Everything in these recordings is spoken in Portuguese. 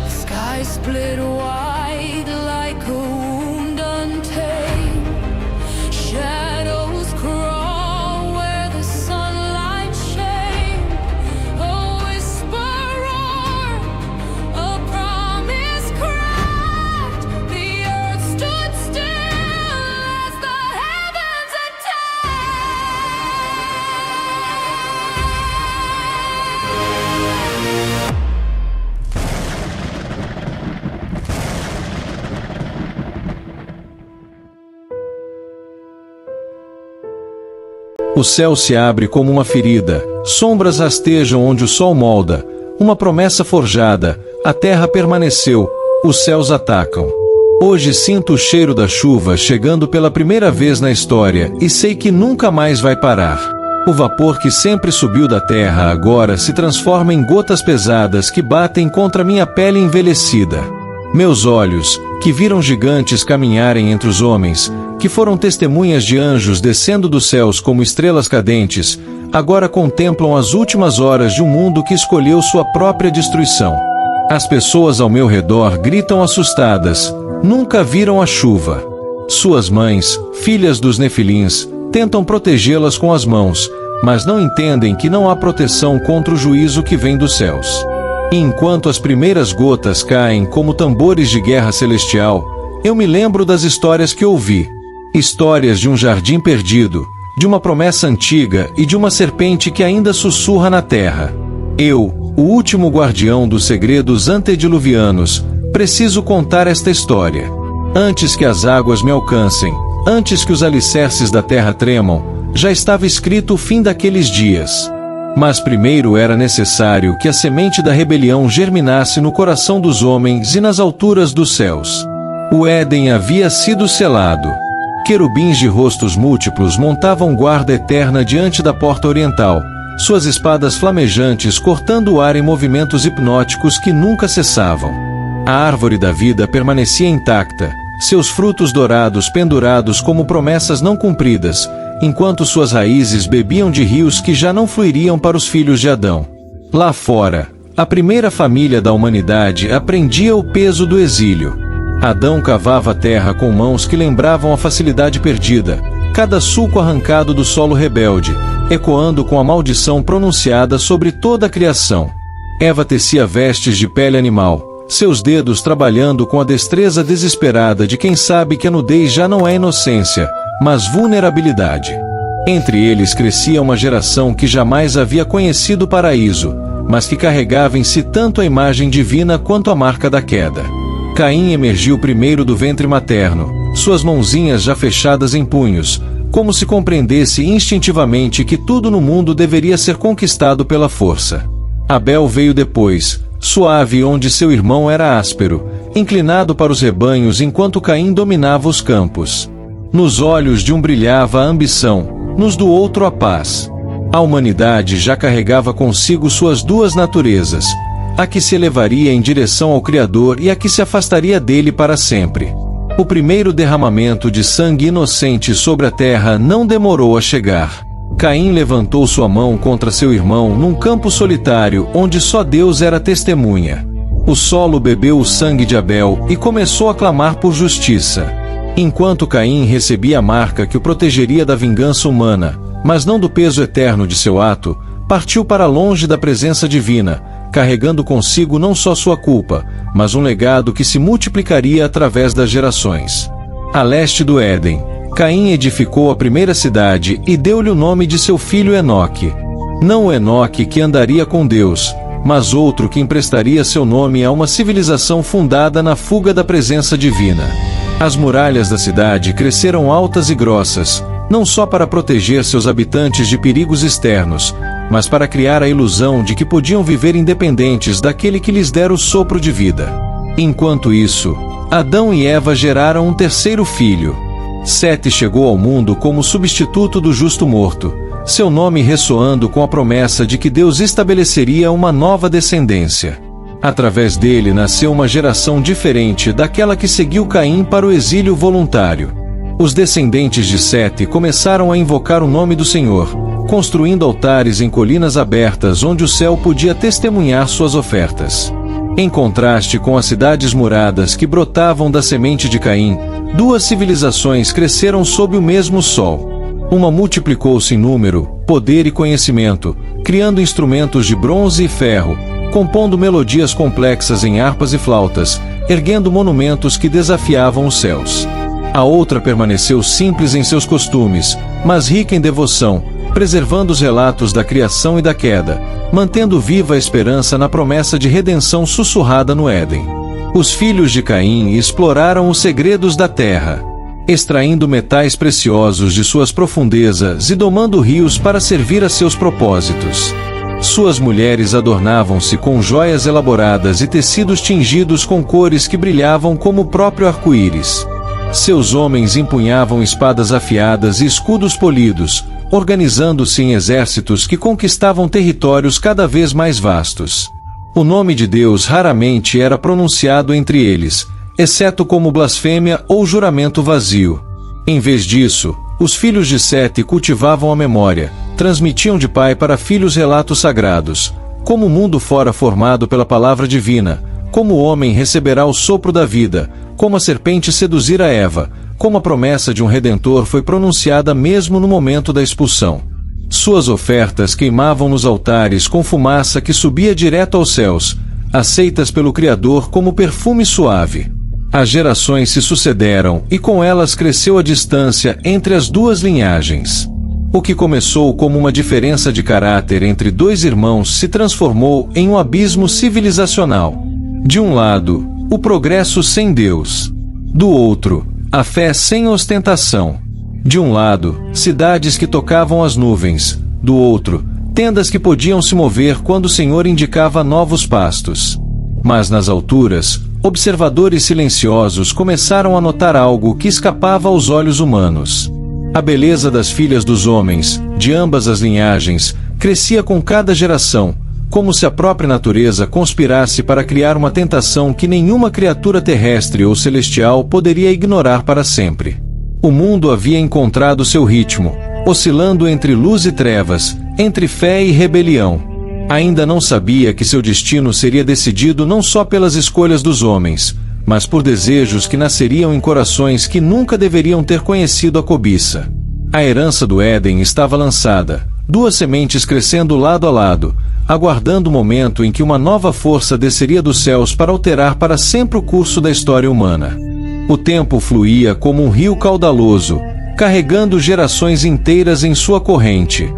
Sky split wide like a wound untamed. Shadows crawl where the sunlight shamed. A whisper roared, a promise cracked. The earth stood still as the heavens attacked. O céu se abre como uma ferida, sombras rastejam onde o sol molda, uma promessa forjada, a terra permaneceu, os céus atacam. Hoje sinto o cheiro da chuva chegando pela primeira vez na história e sei que nunca mais vai parar. O vapor que sempre subiu da terra agora se transforma em gotas pesadas que batem contra minha pele envelhecida. Meus olhos, que viram gigantes caminharem entre os homens, que foram testemunhas de anjos descendo dos céus como estrelas cadentes, agora contemplam as últimas horas de um mundo que escolheu sua própria destruição. As pessoas ao meu redor gritam assustadas, nunca viram a chuva. Suas mães, filhas dos nefilins, tentam protegê-las com as mãos, mas não entendem que não há proteção contra o juízo que vem dos céus. E enquanto as primeiras gotas caem como tambores de guerra celestial, eu me lembro das histórias que ouvi. Histórias de um jardim perdido, de uma promessa antiga e de uma serpente que ainda sussurra na terra. Eu, o último guardião dos segredos antediluvianos, preciso contar esta história. Antes que as águas me alcancem, antes que os alicerces da terra tremam, já estava escrito o fim daqueles dias. Mas primeiro era necessário que a semente da rebelião germinasse no coração dos homens e nas alturas dos céus. O Éden havia sido selado. Querubins de rostos múltiplos montavam guarda eterna diante da porta oriental, suas espadas flamejantes cortando o ar em movimentos hipnóticos que nunca cessavam. A árvore da vida permanecia intacta, seus frutos dourados pendurados como promessas não cumpridas, enquanto suas raízes bebiam de rios que já não fluiriam para os filhos de Adão. Lá fora, a primeira família da humanidade aprendia o peso do exílio. Adão cavava a terra com mãos que lembravam a facilidade perdida, cada sulco arrancado do solo rebelde, ecoando com a maldição pronunciada sobre toda a criação. Eva tecia vestes de pele animal, seus dedos trabalhando com a destreza desesperada de quem sabe que a nudez já não é inocência, mas vulnerabilidade. Entre eles crescia uma geração que jamais havia conhecido o paraíso, mas que carregava em si tanto a imagem divina quanto a marca da queda. Caim emergiu primeiro do ventre materno, suas mãozinhas já fechadas em punhos, como se compreendesse instintivamente que tudo no mundo deveria ser conquistado pela força. Abel veio depois, suave onde seu irmão era áspero, inclinado para os rebanhos enquanto Caim dominava os campos. Nos olhos de um brilhava a ambição, nos do outro a paz. A humanidade já carregava consigo suas duas naturezas, a que se elevaria em direção ao Criador e a que se afastaria dele para sempre. O primeiro derramamento de sangue inocente sobre a terra não demorou a chegar. Caim levantou sua mão contra seu irmão num campo solitário onde só Deus era testemunha. O solo bebeu o sangue de Abel e começou a clamar por justiça. Enquanto Caim recebia a marca que o protegeria da vingança humana, mas não do peso eterno de seu ato, partiu para longe da presença divina, carregando consigo não só sua culpa, mas um legado que se multiplicaria através das gerações. A leste do Éden, Caim edificou a primeira cidade e deu-lhe o nome de seu filho Enoque. Não o Enoque que andaria com Deus, mas outro que emprestaria seu nome a uma civilização fundada na fuga da presença divina. As muralhas da cidade cresceram altas e grossas, não só para proteger seus habitantes de perigos externos, mas para criar a ilusão de que podiam viver independentes daquele que lhes dera o sopro de vida. Enquanto isso, Adão e Eva geraram um terceiro filho. Sete chegou ao mundo como substituto do justo morto, seu nome ressoando com a promessa de que Deus estabeleceria uma nova descendência. Através dele nasceu uma geração diferente daquela que seguiu Caim para o exílio voluntário. Os descendentes de Sete começaram a invocar o nome do Senhor, construindo altares em colinas abertas onde o céu podia testemunhar suas ofertas. Em contraste com as cidades muradas que brotavam da semente de Caim, duas civilizações cresceram sob o mesmo sol. Uma multiplicou-se em número, poder e conhecimento, criando instrumentos de bronze e ferro, compondo melodias complexas em harpas e flautas, erguendo monumentos que desafiavam os céus. A outra permaneceu simples em seus costumes, mas rica em devoção, preservando os relatos da criação e da queda, mantendo viva a esperança na promessa de redenção sussurrada no Éden. Os filhos de Caim exploraram os segredos da terra, extraindo metais preciosos de suas profundezas e domando rios para servir a seus propósitos. Suas mulheres adornavam-se com joias elaboradas e tecidos tingidos com cores que brilhavam como o próprio arco-íris. Seus homens empunhavam espadas afiadas e escudos polidos, organizando-se em exércitos que conquistavam territórios cada vez mais vastos. O nome de Deus raramente era pronunciado entre eles, exceto como blasfêmia ou juramento vazio. Em vez disso, os filhos de Sete cultivavam a memória, transmitiam de pai para filhos relatos sagrados, como o mundo fora formado pela palavra divina, como o homem receberá o sopro da vida, como a serpente seduzira Eva, como a promessa de um redentor foi pronunciada mesmo no momento da expulsão. Suas ofertas queimavam nos altares com fumaça que subia direto aos céus, aceitas pelo Criador como perfume suave. As gerações se sucederam e com elas cresceu a distância entre as duas linhagens. O que começou como uma diferença de caráter entre dois irmãos se transformou em um abismo civilizacional. De um lado, o progresso sem Deus. Do outro, a fé sem ostentação. De um lado, cidades que tocavam as nuvens. Do outro, tendas que podiam se mover quando o Senhor indicava novos pastos. Mas nas alturas, observadores silenciosos começaram a notar algo que escapava aos olhos humanos. A beleza das filhas dos homens, de ambas as linhagens, crescia com cada geração, como se a própria natureza conspirasse para criar uma tentação que nenhuma criatura terrestre ou celestial poderia ignorar para sempre. O mundo havia encontrado seu ritmo, oscilando entre luz e trevas, entre fé e rebelião. Ainda não sabia que seu destino seria decidido não só pelas escolhas dos homens, mas por desejos que nasceriam em corações que nunca deveriam ter conhecido a cobiça. A herança do Éden estava lançada, duas sementes crescendo lado a lado, aguardando o momento em que uma nova força desceria dos céus para alterar para sempre o curso da história humana. O tempo fluía como um rio caudaloso, carregando gerações inteiras em sua corrente.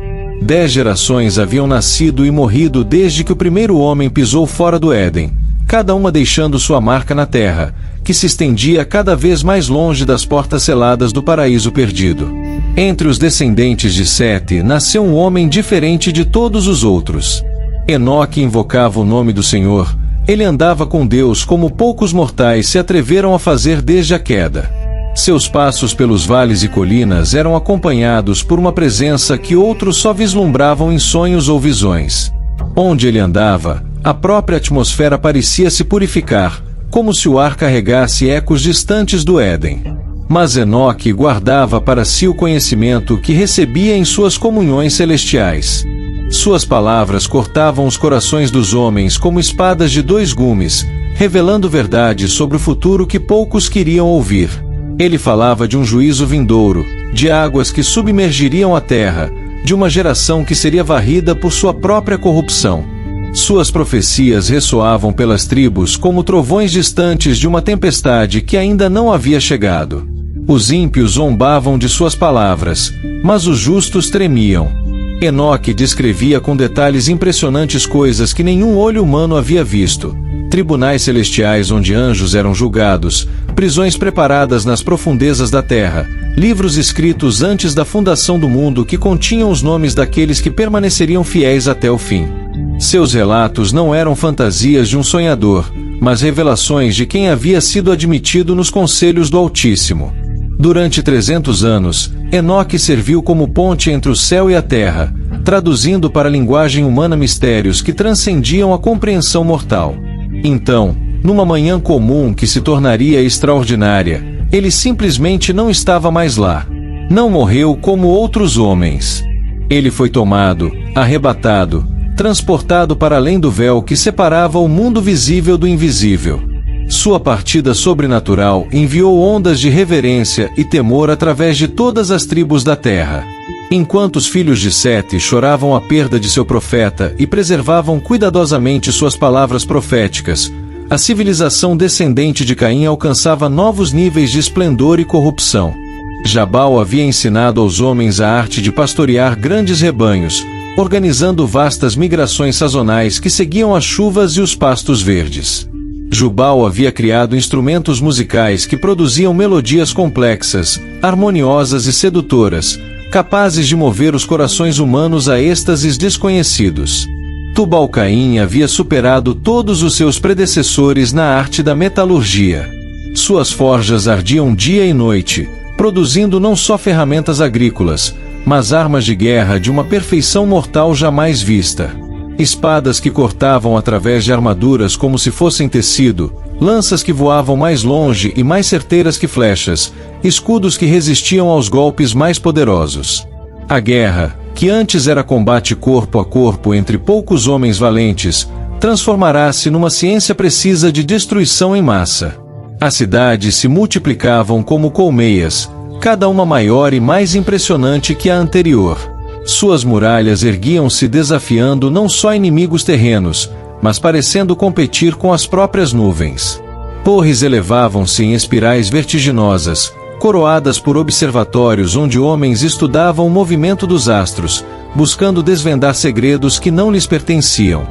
10 gerações haviam nascido e morrido desde que o primeiro homem pisou fora do Éden, cada uma deixando sua marca na terra, que se estendia cada vez mais longe das portas seladas do paraíso perdido. Entre os descendentes de Sete nasceu um homem diferente de todos os outros. Enoque invocava o nome do Senhor. Ele andava com Deus como poucos mortais se atreveram a fazer desde a queda. Seus passos pelos vales e colinas eram acompanhados por uma presença que outros só vislumbravam em sonhos ou visões. Onde ele andava, a própria atmosfera parecia se purificar, como se o ar carregasse ecos distantes do Éden. Mas Enoque guardava para si o conhecimento que recebia em suas comunhões celestiais. Suas palavras cortavam os corações dos homens como espadas de 2 gumes, revelando verdades sobre o futuro que poucos queriam ouvir. Ele falava de um juízo vindouro, de águas que submergiriam a terra, de uma geração que seria varrida por sua própria corrupção. Suas profecias ressoavam pelas tribos como trovões distantes de uma tempestade que ainda não havia chegado. Os ímpios zombavam de suas palavras, mas os justos tremiam. Enoque descrevia com detalhes impressionantes coisas que nenhum olho humano havia visto. Tribunais celestiais onde anjos eram julgados, prisões preparadas nas profundezas da terra, livros escritos antes da fundação do mundo que continham os nomes daqueles que permaneceriam fiéis até o fim. Seus relatos não eram fantasias de um sonhador, mas revelações de quem havia sido admitido nos conselhos do Altíssimo. Durante 300 anos, Enoque serviu como ponte entre o céu e a terra, traduzindo para a linguagem humana mistérios que transcendiam a compreensão mortal. Então, numa manhã comum que se tornaria extraordinária, Ele simplesmente não estava mais lá. Não morreu como outros homens. Ele foi tomado, arrebatado, transportado para além do véu que separava o mundo visível do invisível. Sua partida sobrenatural enviou ondas de reverência e temor através de todas as tribos da terra. Enquanto os filhos de Sete choravam a perda de seu profeta e preservavam cuidadosamente suas palavras proféticas, a civilização descendente de Caim alcançava novos níveis de esplendor e corrupção. Jabal havia ensinado aos homens a arte de pastorear grandes rebanhos, organizando vastas migrações sazonais que seguiam as chuvas e os pastos verdes. Jubal havia criado instrumentos musicais que produziam melodias complexas, harmoniosas e sedutoras, capazes de mover os corações humanos a êxtases desconhecidos. Tubal-Caim havia superado todos os seus predecessores na arte da metalurgia. Suas forjas ardiam dia e noite, produzindo não só ferramentas agrícolas, mas armas de guerra de uma perfeição mortal jamais vista. Espadas que cortavam através de armaduras como se fossem tecido, lanças que voavam mais longe e mais certeiras que flechas, escudos que resistiam aos golpes mais poderosos. A guerra, que antes era combate corpo a corpo entre poucos homens valentes, transformará-se numa ciência precisa de destruição em massa. As cidades se multiplicavam como colmeias, cada uma maior e mais impressionante que a anterior. Suas muralhas erguiam-se desafiando não só inimigos terrenos, mas parecendo competir com as próprias nuvens. Torres elevavam-se em espirais vertiginosas, coroadas por observatórios onde homens estudavam o movimento dos astros, buscando desvendar segredos que não lhes pertenciam.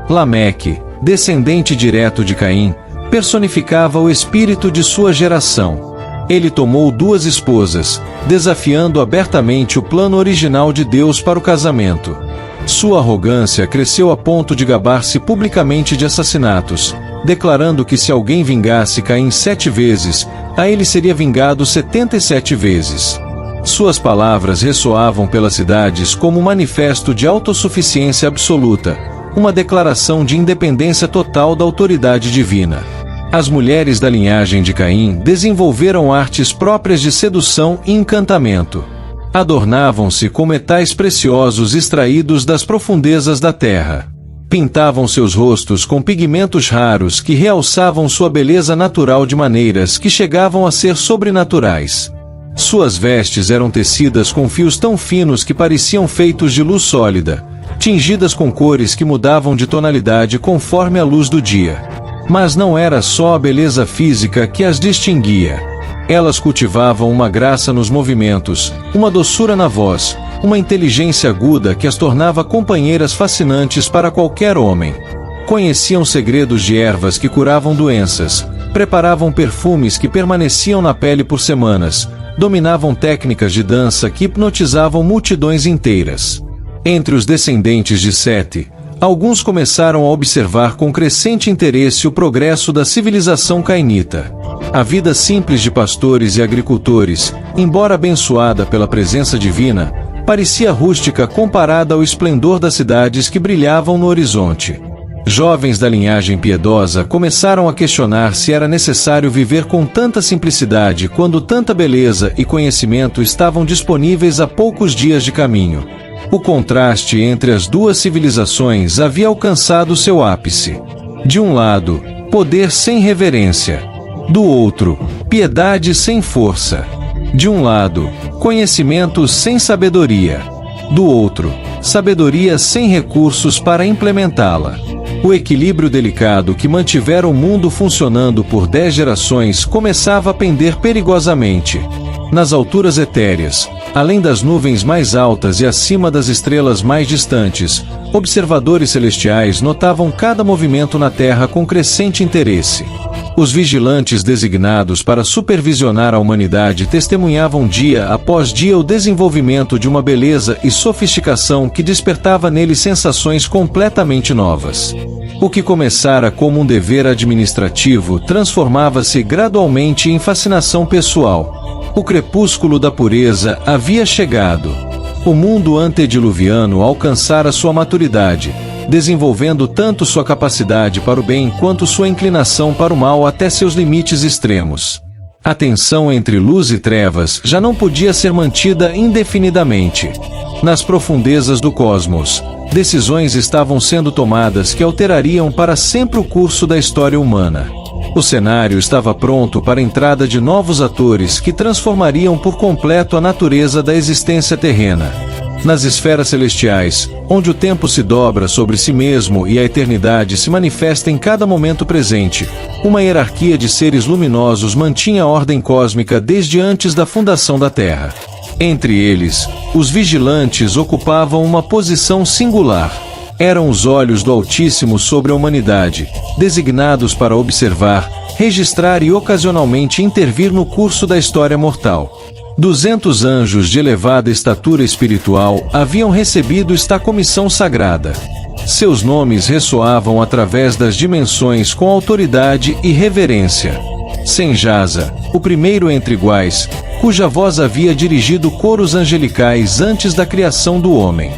Lameque, descendente direto de Caim, personificava o espírito de sua geração. Ele tomou 2 esposas, desafiando abertamente o plano original de Deus para o casamento. Sua arrogância cresceu a ponto de gabar-se publicamente de assassinatos, declarando que se alguém vingasse Caim 7 vezes, a ele seria vingado 77 vezes. Suas palavras ressoavam pelas cidades como um manifesto de autossuficiência absoluta, uma declaração de independência total da autoridade divina. As mulheres da linhagem de Caim desenvolveram artes próprias de sedução e encantamento. Adornavam-se com metais preciosos extraídos das profundezas da terra. Pintavam seus rostos com pigmentos raros que realçavam sua beleza natural de maneiras que chegavam a ser sobrenaturais. Suas vestes eram tecidas com fios tão finos que pareciam feitos de luz sólida, tingidas com cores que mudavam de tonalidade conforme a luz do dia. Mas não era só a beleza física que as distinguia. Elas cultivavam uma graça nos movimentos, uma doçura na voz, uma inteligência aguda que as tornava companheiras fascinantes para qualquer homem. Conheciam segredos de ervas que curavam doenças, preparavam perfumes que permaneciam na pele por semanas, dominavam técnicas de dança que hipnotizavam multidões inteiras. Entre os descendentes de Sete, alguns começaram a observar com crescente interesse o progresso da civilização cainita. A vida simples de pastores e agricultores, embora abençoada pela presença divina, parecia rústica comparada ao esplendor das cidades que brilhavam no horizonte. Jovens da linhagem piedosa começaram a questionar se era necessário viver com tanta simplicidade quando tanta beleza e conhecimento estavam disponíveis a poucos dias de caminho. O contraste entre as 2 civilizações havia alcançado seu ápice. De um lado, poder sem reverência. Do outro, piedade sem força. De um lado, conhecimento sem sabedoria. Do outro, sabedoria sem recursos para implementá-la. O equilíbrio delicado que mantivera o mundo funcionando por 10 gerações começava a pender perigosamente. Nas alturas etéreas, além das nuvens mais altas e acima das estrelas mais distantes, observadores celestiais notavam cada movimento na Terra com crescente interesse. Os vigilantes designados para supervisionar a humanidade testemunhavam dia após dia o desenvolvimento de uma beleza e sofisticação que despertava neles sensações completamente novas. O que começara como um dever administrativo transformava-se gradualmente em fascinação pessoal. O crepúsculo da pureza havia chegado. O mundo antediluviano alcançara sua maturidade, desenvolvendo tanto sua capacidade para o bem quanto sua inclinação para o mal até seus limites extremos. A tensão entre luz e trevas já não podia ser mantida indefinidamente. Nas profundezas do cosmos, decisões estavam sendo tomadas que alterariam para sempre o curso da história humana. O cenário estava pronto para a entrada de novos atores que transformariam por completo a natureza da existência terrena. Nas esferas celestiais, onde o tempo se dobra sobre si mesmo e a eternidade se manifesta em cada momento presente, uma hierarquia de seres luminosos mantinha a ordem cósmica desde antes da fundação da Terra. Entre eles, os vigilantes ocupavam uma posição singular. Eram os olhos do Altíssimo sobre a humanidade, designados para observar, registrar e ocasionalmente intervir no curso da história mortal. 200 anjos de elevada estatura espiritual haviam recebido esta comissão sagrada. Seus nomes ressoavam através das dimensões com autoridade e reverência. Senjasa, o primeiro entre iguais, cuja voz havia dirigido coros angelicais antes da criação do homem.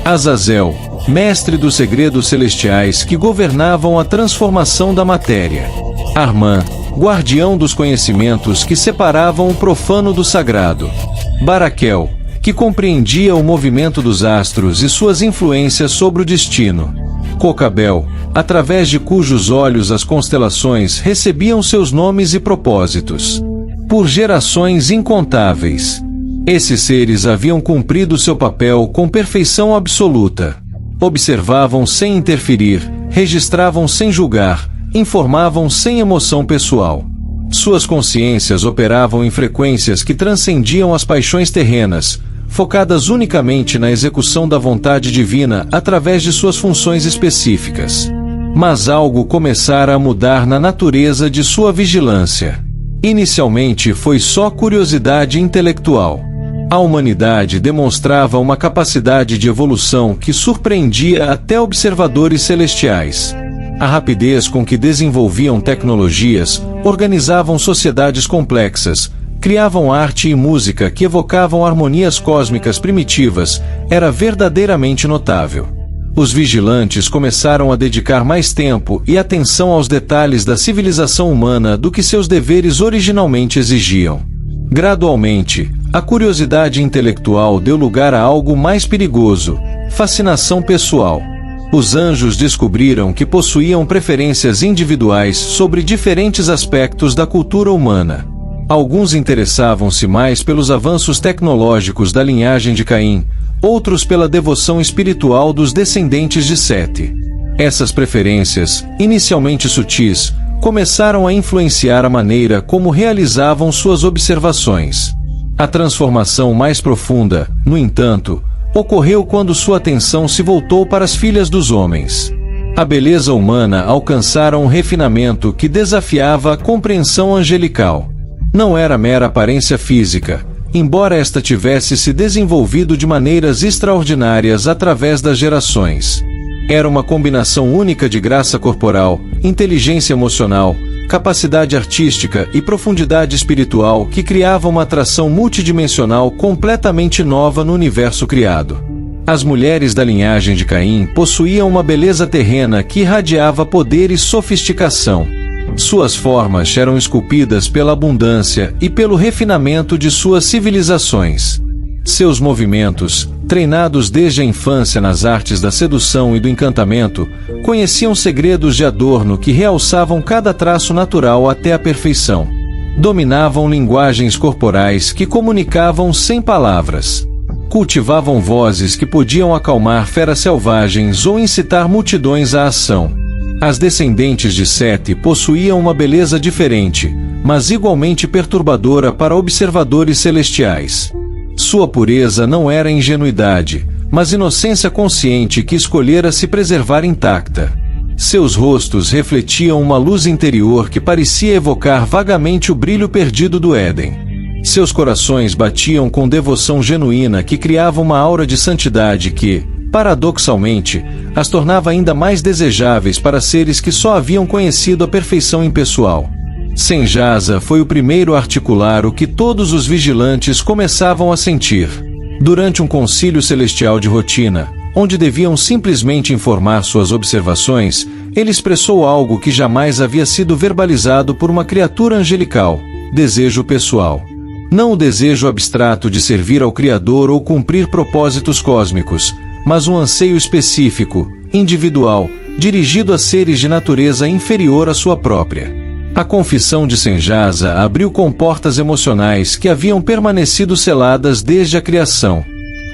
Azazel, mestre dos segredos celestiais que governavam a transformação da matéria. Armã, guardião dos conhecimentos que separavam o profano do sagrado. Baraquel, que compreendia o movimento dos astros e suas influências sobre o destino. Cocabel, através de cujos olhos as constelações recebiam seus nomes e propósitos. Por gerações incontáveis, esses seres haviam cumprido seu papel com perfeição absoluta. Observavam sem interferir, registravam sem julgar, informavam sem emoção pessoal. Suas consciências operavam em frequências que transcendiam as paixões terrenas, focadas unicamente na execução da vontade divina através de suas funções específicas. Mas algo começara a mudar na natureza de sua vigilância. Inicialmente foi só curiosidade intelectual. A humanidade demonstrava uma capacidade de evolução que surpreendia até observadores celestiais. A rapidez com que desenvolviam tecnologias, organizavam sociedades complexas, criavam arte e música que evocavam harmonias cósmicas primitivas, era verdadeiramente notável. Os vigilantes começaram a dedicar mais tempo e atenção aos detalhes da civilização humana do que seus deveres originalmente exigiam. Gradualmente, a curiosidade intelectual deu lugar a algo mais perigoso: fascinação pessoal. Os anjos descobriram que possuíam preferências individuais sobre diferentes aspectos da cultura humana. Alguns interessavam-se mais pelos avanços tecnológicos da linhagem de Caim, outros pela devoção espiritual dos descendentes de Sete. Essas preferências, inicialmente sutis, começaram a influenciar a maneira como realizavam suas observações. A transformação mais profunda, no entanto, ocorreu quando sua atenção se voltou para as filhas dos homens. A beleza humana alcançara um refinamento que desafiava a compreensão angelical. Não era mera aparência física, embora esta tivesse se desenvolvido de maneiras extraordinárias através das gerações. Era uma combinação única de graça corporal, inteligência emocional, capacidade artística e profundidade espiritual que criava uma atração multidimensional completamente nova no universo criado. As mulheres da linhagem de Caim possuíam uma beleza terrena que irradiava poder e sofisticação. Suas formas eram esculpidas pela abundância e pelo refinamento de suas civilizações. Seus movimentos, treinados desde a infância nas artes da sedução e do encantamento, conheciam segredos de adorno que realçavam cada traço natural até a perfeição. Dominavam linguagens corporais que comunicavam sem palavras. Cultivavam vozes que podiam acalmar feras selvagens ou incitar multidões à ação. As descendentes de Sete possuíam uma beleza diferente, mas igualmente perturbadora para observadores celestiais. Sua pureza não era ingenuidade, mas inocência consciente que escolhera se preservar intacta. Seus rostos refletiam uma luz interior que parecia evocar vagamente o brilho perdido do Éden. Seus corações batiam com devoção genuína que criava uma aura de santidade que, paradoxalmente, as tornava ainda mais desejáveis para seres que só haviam conhecido a perfeição impessoal. Senjasa foi o primeiro a articular o que todos os vigilantes começavam a sentir. Durante um concílio celestial de rotina, onde deviam simplesmente informar suas observações, ele expressou algo que jamais havia sido verbalizado por uma criatura angelical: desejo pessoal. Não o desejo abstrato de servir ao Criador ou cumprir propósitos cósmicos, mas um anseio específico, individual, dirigido a seres de natureza inferior à sua própria. A confissão de Sanjasa abriu comportas emocionais que haviam permanecido seladas desde a criação.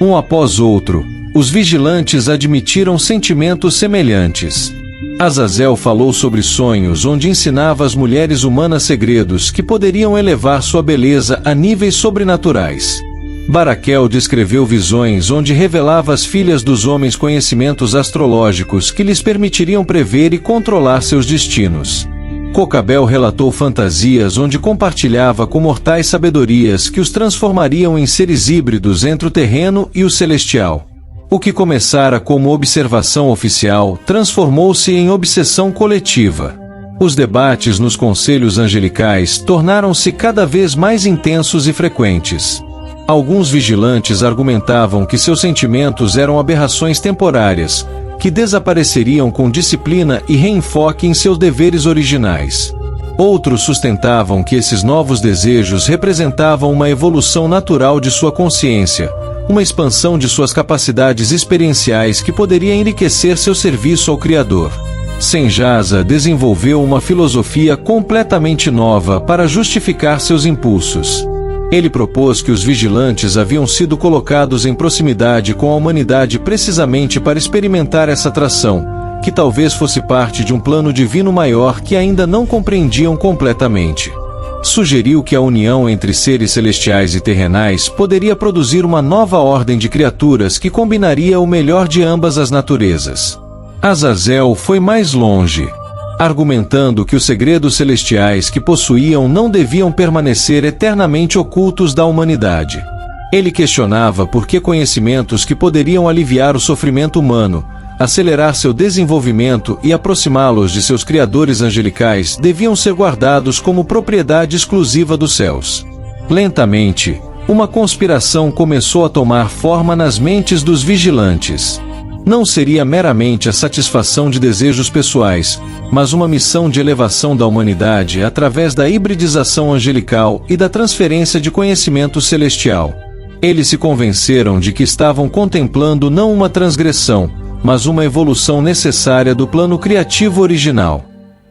Um após outro, os vigilantes admitiram sentimentos semelhantes. Azazel falou sobre sonhos onde ensinava às mulheres humanas segredos que poderiam elevar sua beleza a níveis sobrenaturais. Baraquel descreveu visões onde revelava às filhas dos homens conhecimentos astrológicos que lhes permitiriam prever e controlar seus destinos. Cocabel relatou fantasias onde compartilhava com mortais sabedorias que os transformariam em seres híbridos entre o terreno e o celestial. O que começara como observação oficial transformou-se em obsessão coletiva. Os debates nos conselhos angelicais tornaram-se cada vez mais intensos e frequentes. Alguns vigilantes argumentavam que seus sentimentos eram aberrações temporárias, que desapareceriam com disciplina e reenfoque em seus deveres originais. Outros sustentavam que esses novos desejos representavam uma evolução natural de sua consciência, uma expansão de suas capacidades experienciais que poderia enriquecer seu serviço ao Criador. Sanjasa desenvolveu uma filosofia completamente nova para justificar seus impulsos. Ele propôs que os vigilantes haviam sido colocados em proximidade com a humanidade precisamente para experimentar essa atração, que talvez fosse parte de um plano divino maior que ainda não compreendiam completamente. Sugeriu que a união entre seres celestiais e terrenais poderia produzir uma nova ordem de criaturas que combinaria o melhor de ambas as naturezas. Azazel foi mais longe, argumentando que os segredos celestiais que possuíam não deviam permanecer eternamente ocultos da humanidade. Ele questionava por que conhecimentos que poderiam aliviar o sofrimento humano, acelerar seu desenvolvimento e aproximá-los de seus criadores angelicais deviam ser guardados como propriedade exclusiva dos céus. Lentamente, uma conspiração começou a tomar forma nas mentes dos vigilantes. Não seria meramente a satisfação de desejos pessoais, mas uma missão de elevação da humanidade através da hibridização angelical e da transferência de conhecimento celestial. Eles se convenceram de que estavam contemplando não uma transgressão, mas uma evolução necessária do plano criativo original.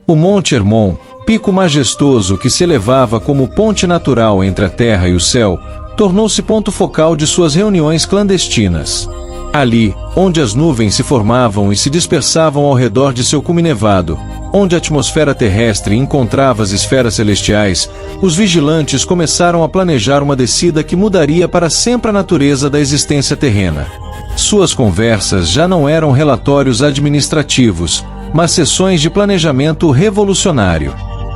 O Monte Hermon, pico majestoso que se elevava como ponte natural entre a terra e o céu, tornou-se ponto focal de suas reuniões clandestinas. Ali, onde as nuvens se formavam e se dispersavam ao redor de seu cume nevado, onde a atmosfera terrestre encontrava as esferas celestiais, os vigilantes começaram a planejar uma descida que mudaria para sempre a natureza da existência terrena. Suas conversas já não eram relatórios administrativos, mas sessões de planejamento revolucionário.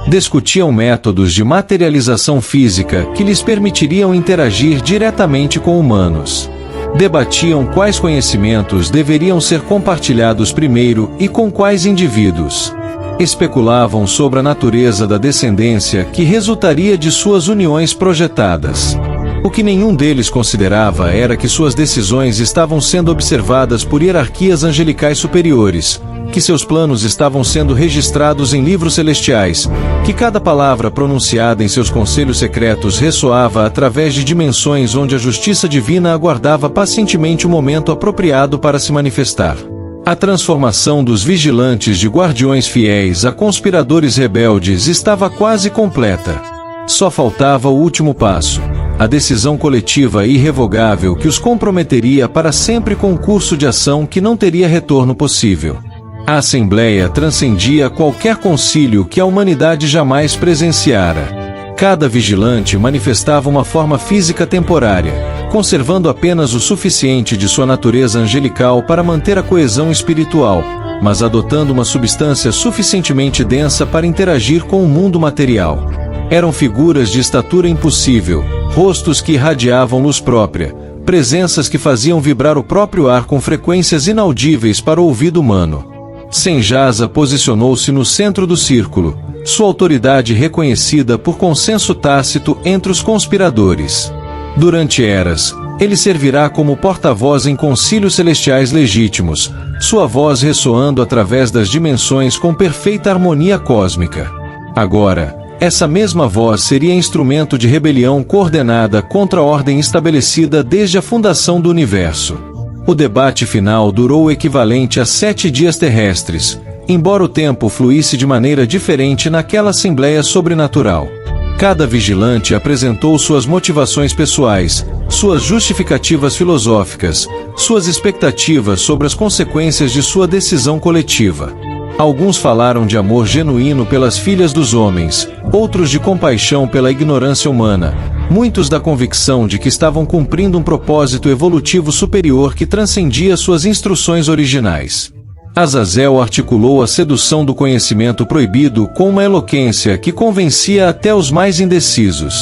Discutiam métodos de materialização física que lhes permitiriam interagir diretamente com humanos. Debatiam quais conhecimentos deveriam ser compartilhados primeiro e com quais indivíduos. Especulavam sobre a natureza da descendência que resultaria de suas uniões projetadas. O que nenhum deles considerava era que suas decisões estavam sendo observadas por hierarquias angelicais superiores, que seus planos estavam sendo registrados em livros celestiais, que cada palavra pronunciada em seus conselhos secretos ressoava através de dimensões onde a justiça divina aguardava pacientemente o momento apropriado para se manifestar. A transformação dos vigilantes de guardiões fiéis a conspiradores rebeldes estava quase completa. Só faltava o último passo, a decisão coletiva e irrevogável que os comprometeria para sempre com um curso de ação que não teria retorno possível. A Assembleia transcendia qualquer concílio que a humanidade jamais presenciara. Cada vigilante manifestava uma forma física temporária, conservando apenas o suficiente de sua natureza angelical para manter a coesão espiritual, mas adotando uma substância suficientemente densa para interagir com o mundo material. Eram figuras de estatura impossível, rostos que irradiavam luz própria, presenças que faziam vibrar o próprio ar com frequências inaudíveis para o ouvido humano. Sanjasa posicionou-se no centro do círculo, sua autoridade reconhecida por consenso tácito entre os conspiradores. Durante eras, ele servirá como porta-voz em concílios celestiais legítimos, sua voz ressoando através das dimensões com perfeita harmonia cósmica. Agora, essa mesma voz seria instrumento de rebelião coordenada contra a ordem estabelecida desde a fundação do universo. O debate final durou o equivalente a 7 dias terrestres, embora o tempo fluísse de maneira diferente naquela assembleia sobrenatural. Cada vigilante apresentou suas motivações pessoais, suas justificativas filosóficas, suas expectativas sobre as consequências de sua decisão coletiva. Alguns falaram de amor genuíno pelas filhas dos homens, outros de compaixão pela ignorância humana, muitos da convicção de que estavam cumprindo um propósito evolutivo superior que transcendia suas instruções originais. Azazel articulou a sedução do conhecimento proibido com uma eloquência que convencia até os mais indecisos.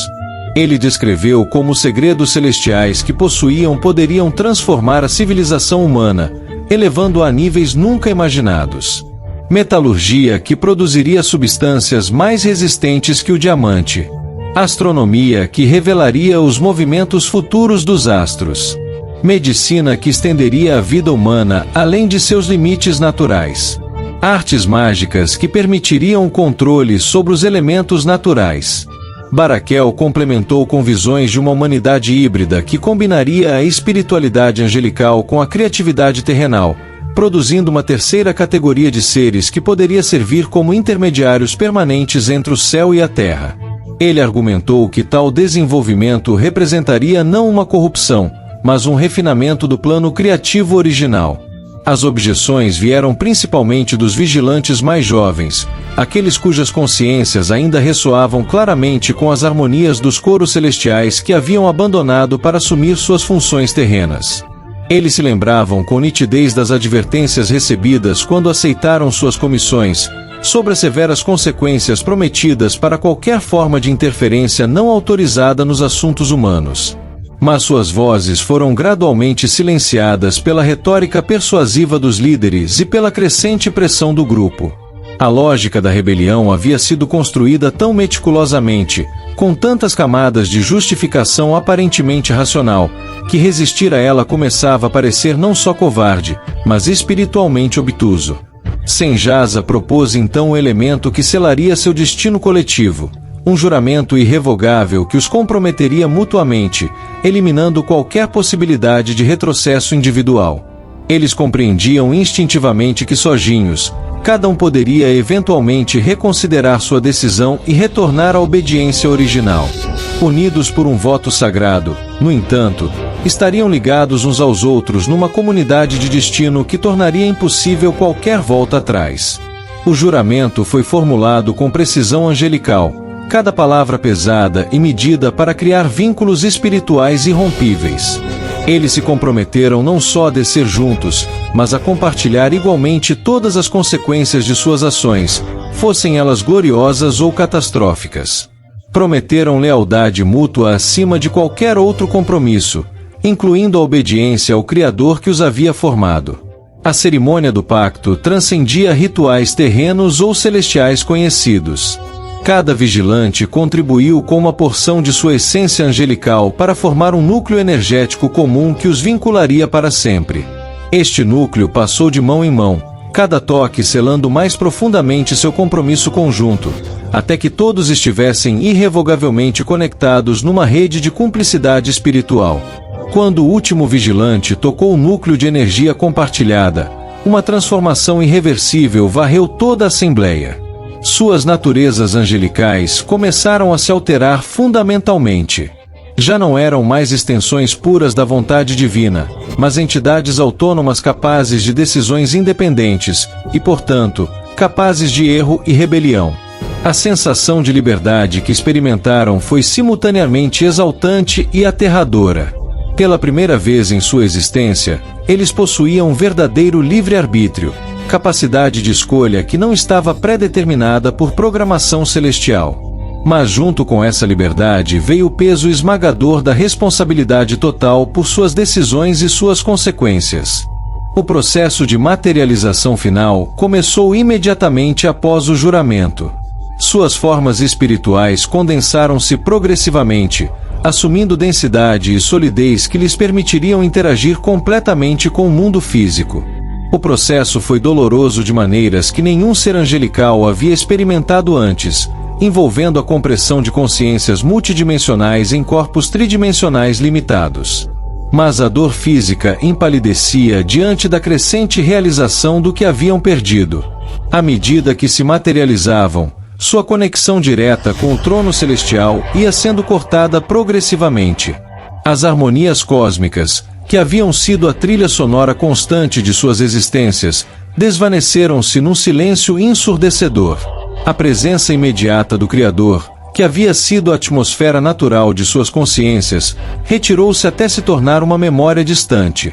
Ele descreveu como os segredos celestiais que possuíam poderiam transformar a civilização humana, elevando-a a níveis nunca imaginados. Metalurgia que produziria substâncias mais resistentes que o diamante. Astronomia que revelaria os movimentos futuros dos astros. Medicina que estenderia a vida humana além de seus limites naturais. Artes mágicas que permitiriam o controle sobre os elementos naturais. Barakel complementou com visões de uma humanidade híbrida que combinaria a espiritualidade angelical com a criatividade terrenal, produzindo uma terceira categoria de seres que poderia servir como intermediários permanentes entre o céu e a terra. Ele argumentou que tal desenvolvimento representaria não uma corrupção, mas um refinamento do plano criativo original. As objeções vieram principalmente dos vigilantes mais jovens, aqueles cujas consciências ainda ressoavam claramente com as harmonias dos coros celestiais que haviam abandonado para assumir suas funções terrenas. Eles se lembravam com nitidez das advertências recebidas quando aceitaram suas comissões, sobre as severas consequências prometidas para qualquer forma de interferência não autorizada nos assuntos humanos. Mas suas vozes foram gradualmente silenciadas pela retórica persuasiva dos líderes e pela crescente pressão do grupo. A lógica da rebelião havia sido construída tão meticulosamente, com tantas camadas de justificação aparentemente racional, que resistir a ela começava a parecer não só covarde, mas espiritualmente obtuso. Senjasa propôs então o elemento que selaria seu destino coletivo, um juramento irrevogável que os comprometeria mutuamente, eliminando qualquer possibilidade de retrocesso individual. Eles compreendiam instintivamente que sozinhos, cada um poderia eventualmente reconsiderar sua decisão e retornar à obediência original. Unidos por um voto sagrado, no entanto, estariam ligados uns aos outros numa comunidade de destino que tornaria impossível qualquer volta atrás. O juramento foi formulado com precisão angelical, cada palavra pesada e medida para criar vínculos espirituais irrompíveis. Eles se comprometeram não só a descer juntos, mas a compartilhar igualmente todas as consequências de suas ações, fossem elas gloriosas ou catastróficas. Prometeram lealdade mútua acima de qualquer outro compromisso, incluindo a obediência ao Criador que os havia formado. A cerimônia do pacto transcendia rituais terrenos ou celestiais conhecidos. Cada vigilante contribuiu com uma porção de sua essência angelical para formar um núcleo energético comum que os vincularia para sempre. Este núcleo passou de mão em mão, cada toque selando mais profundamente seu compromisso conjunto, até que todos estivessem irrevogavelmente conectados numa rede de cumplicidade espiritual. Quando o último vigilante tocou o núcleo de energia compartilhada, uma transformação irreversível varreu toda a assembleia. Suas naturezas angelicais começaram a se alterar fundamentalmente. Já não eram mais extensões puras da vontade divina, mas entidades autônomas capazes de decisões independentes e, portanto, capazes de erro e rebelião. A sensação de liberdade que experimentaram foi simultaneamente exaltante e aterradora. Pela primeira vez em sua existência, eles possuíam um verdadeiro livre-arbítrio, capacidade de escolha que não estava pré-determinada por programação celestial. Mas junto com essa liberdade veio o peso esmagador da responsabilidade total por suas decisões e suas consequências. O processo de materialização final começou imediatamente após o juramento. Suas formas espirituais condensaram-se progressivamente, assumindo densidade e solidez que lhes permitiriam interagir completamente com o mundo físico. O processo foi doloroso de maneiras que nenhum ser angelical havia experimentado antes, envolvendo a compressão de consciências multidimensionais em corpos tridimensionais limitados. Mas a dor física empalidecia diante da crescente realização do que haviam perdido. À medida que se materializavam, sua conexão direta com o trono celestial ia sendo cortada progressivamente. As harmonias cósmicas, que haviam sido a trilha sonora constante de suas existências, desvaneceram-se num silêncio ensurdecedor. A presença imediata do Criador, que havia sido a atmosfera natural de suas consciências, retirou-se até se tornar uma memória distante.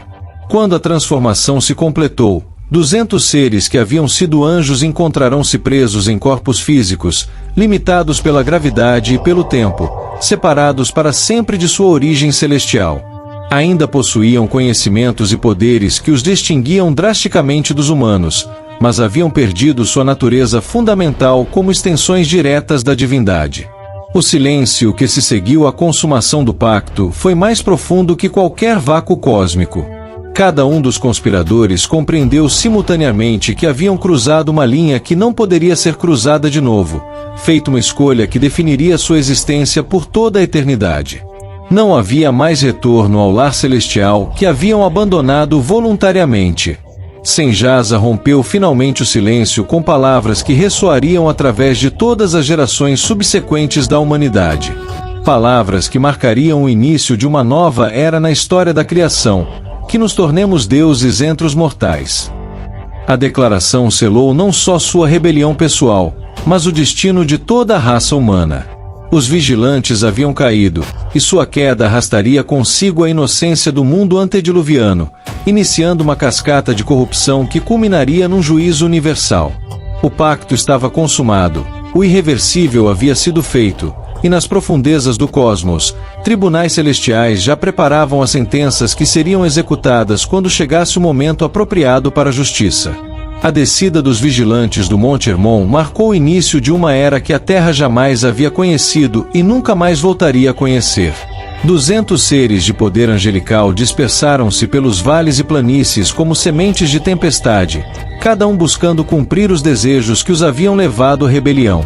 Quando a transformação se completou, 200 seres que haviam sido anjos encontrarão-se presos em corpos físicos, limitados pela gravidade e pelo tempo, separados para sempre de sua origem celestial. Ainda possuíam conhecimentos e poderes que os distinguiam drasticamente dos humanos, mas haviam perdido sua natureza fundamental como extensões diretas da divindade. O silêncio que se seguiu à consumação do pacto foi mais profundo que qualquer vácuo cósmico. Cada um dos conspiradores compreendeu simultaneamente que haviam cruzado uma linha que não poderia ser cruzada de novo, feito uma escolha que definiria sua existência por toda a eternidade. Não havia mais retorno ao lar celestial que haviam abandonado voluntariamente. Senjasa rompeu finalmente o silêncio com palavras que ressoariam através de todas as gerações subsequentes da humanidade. Palavras que marcariam o início de uma nova era na história da criação, que nos tornemos deuses entre os mortais. A declaração selou não só sua rebelião pessoal, mas o destino de toda a raça humana. Os vigilantes haviam caído, e sua queda arrastaria consigo a inocência do mundo antediluviano, iniciando uma cascata de corrupção que culminaria num juízo universal. O pacto estava consumado, o irreversível havia sido feito, e nas profundezas do cosmos, tribunais celestiais já preparavam as sentenças que seriam executadas quando chegasse o momento apropriado para a justiça. A descida dos vigilantes do Monte Hermon marcou o início de uma era que a Terra jamais havia conhecido e nunca mais voltaria a conhecer. 200 seres de poder angelical dispersaram-se pelos vales e planícies como sementes de tempestade, cada um buscando cumprir os desejos que os haviam levado à rebelião.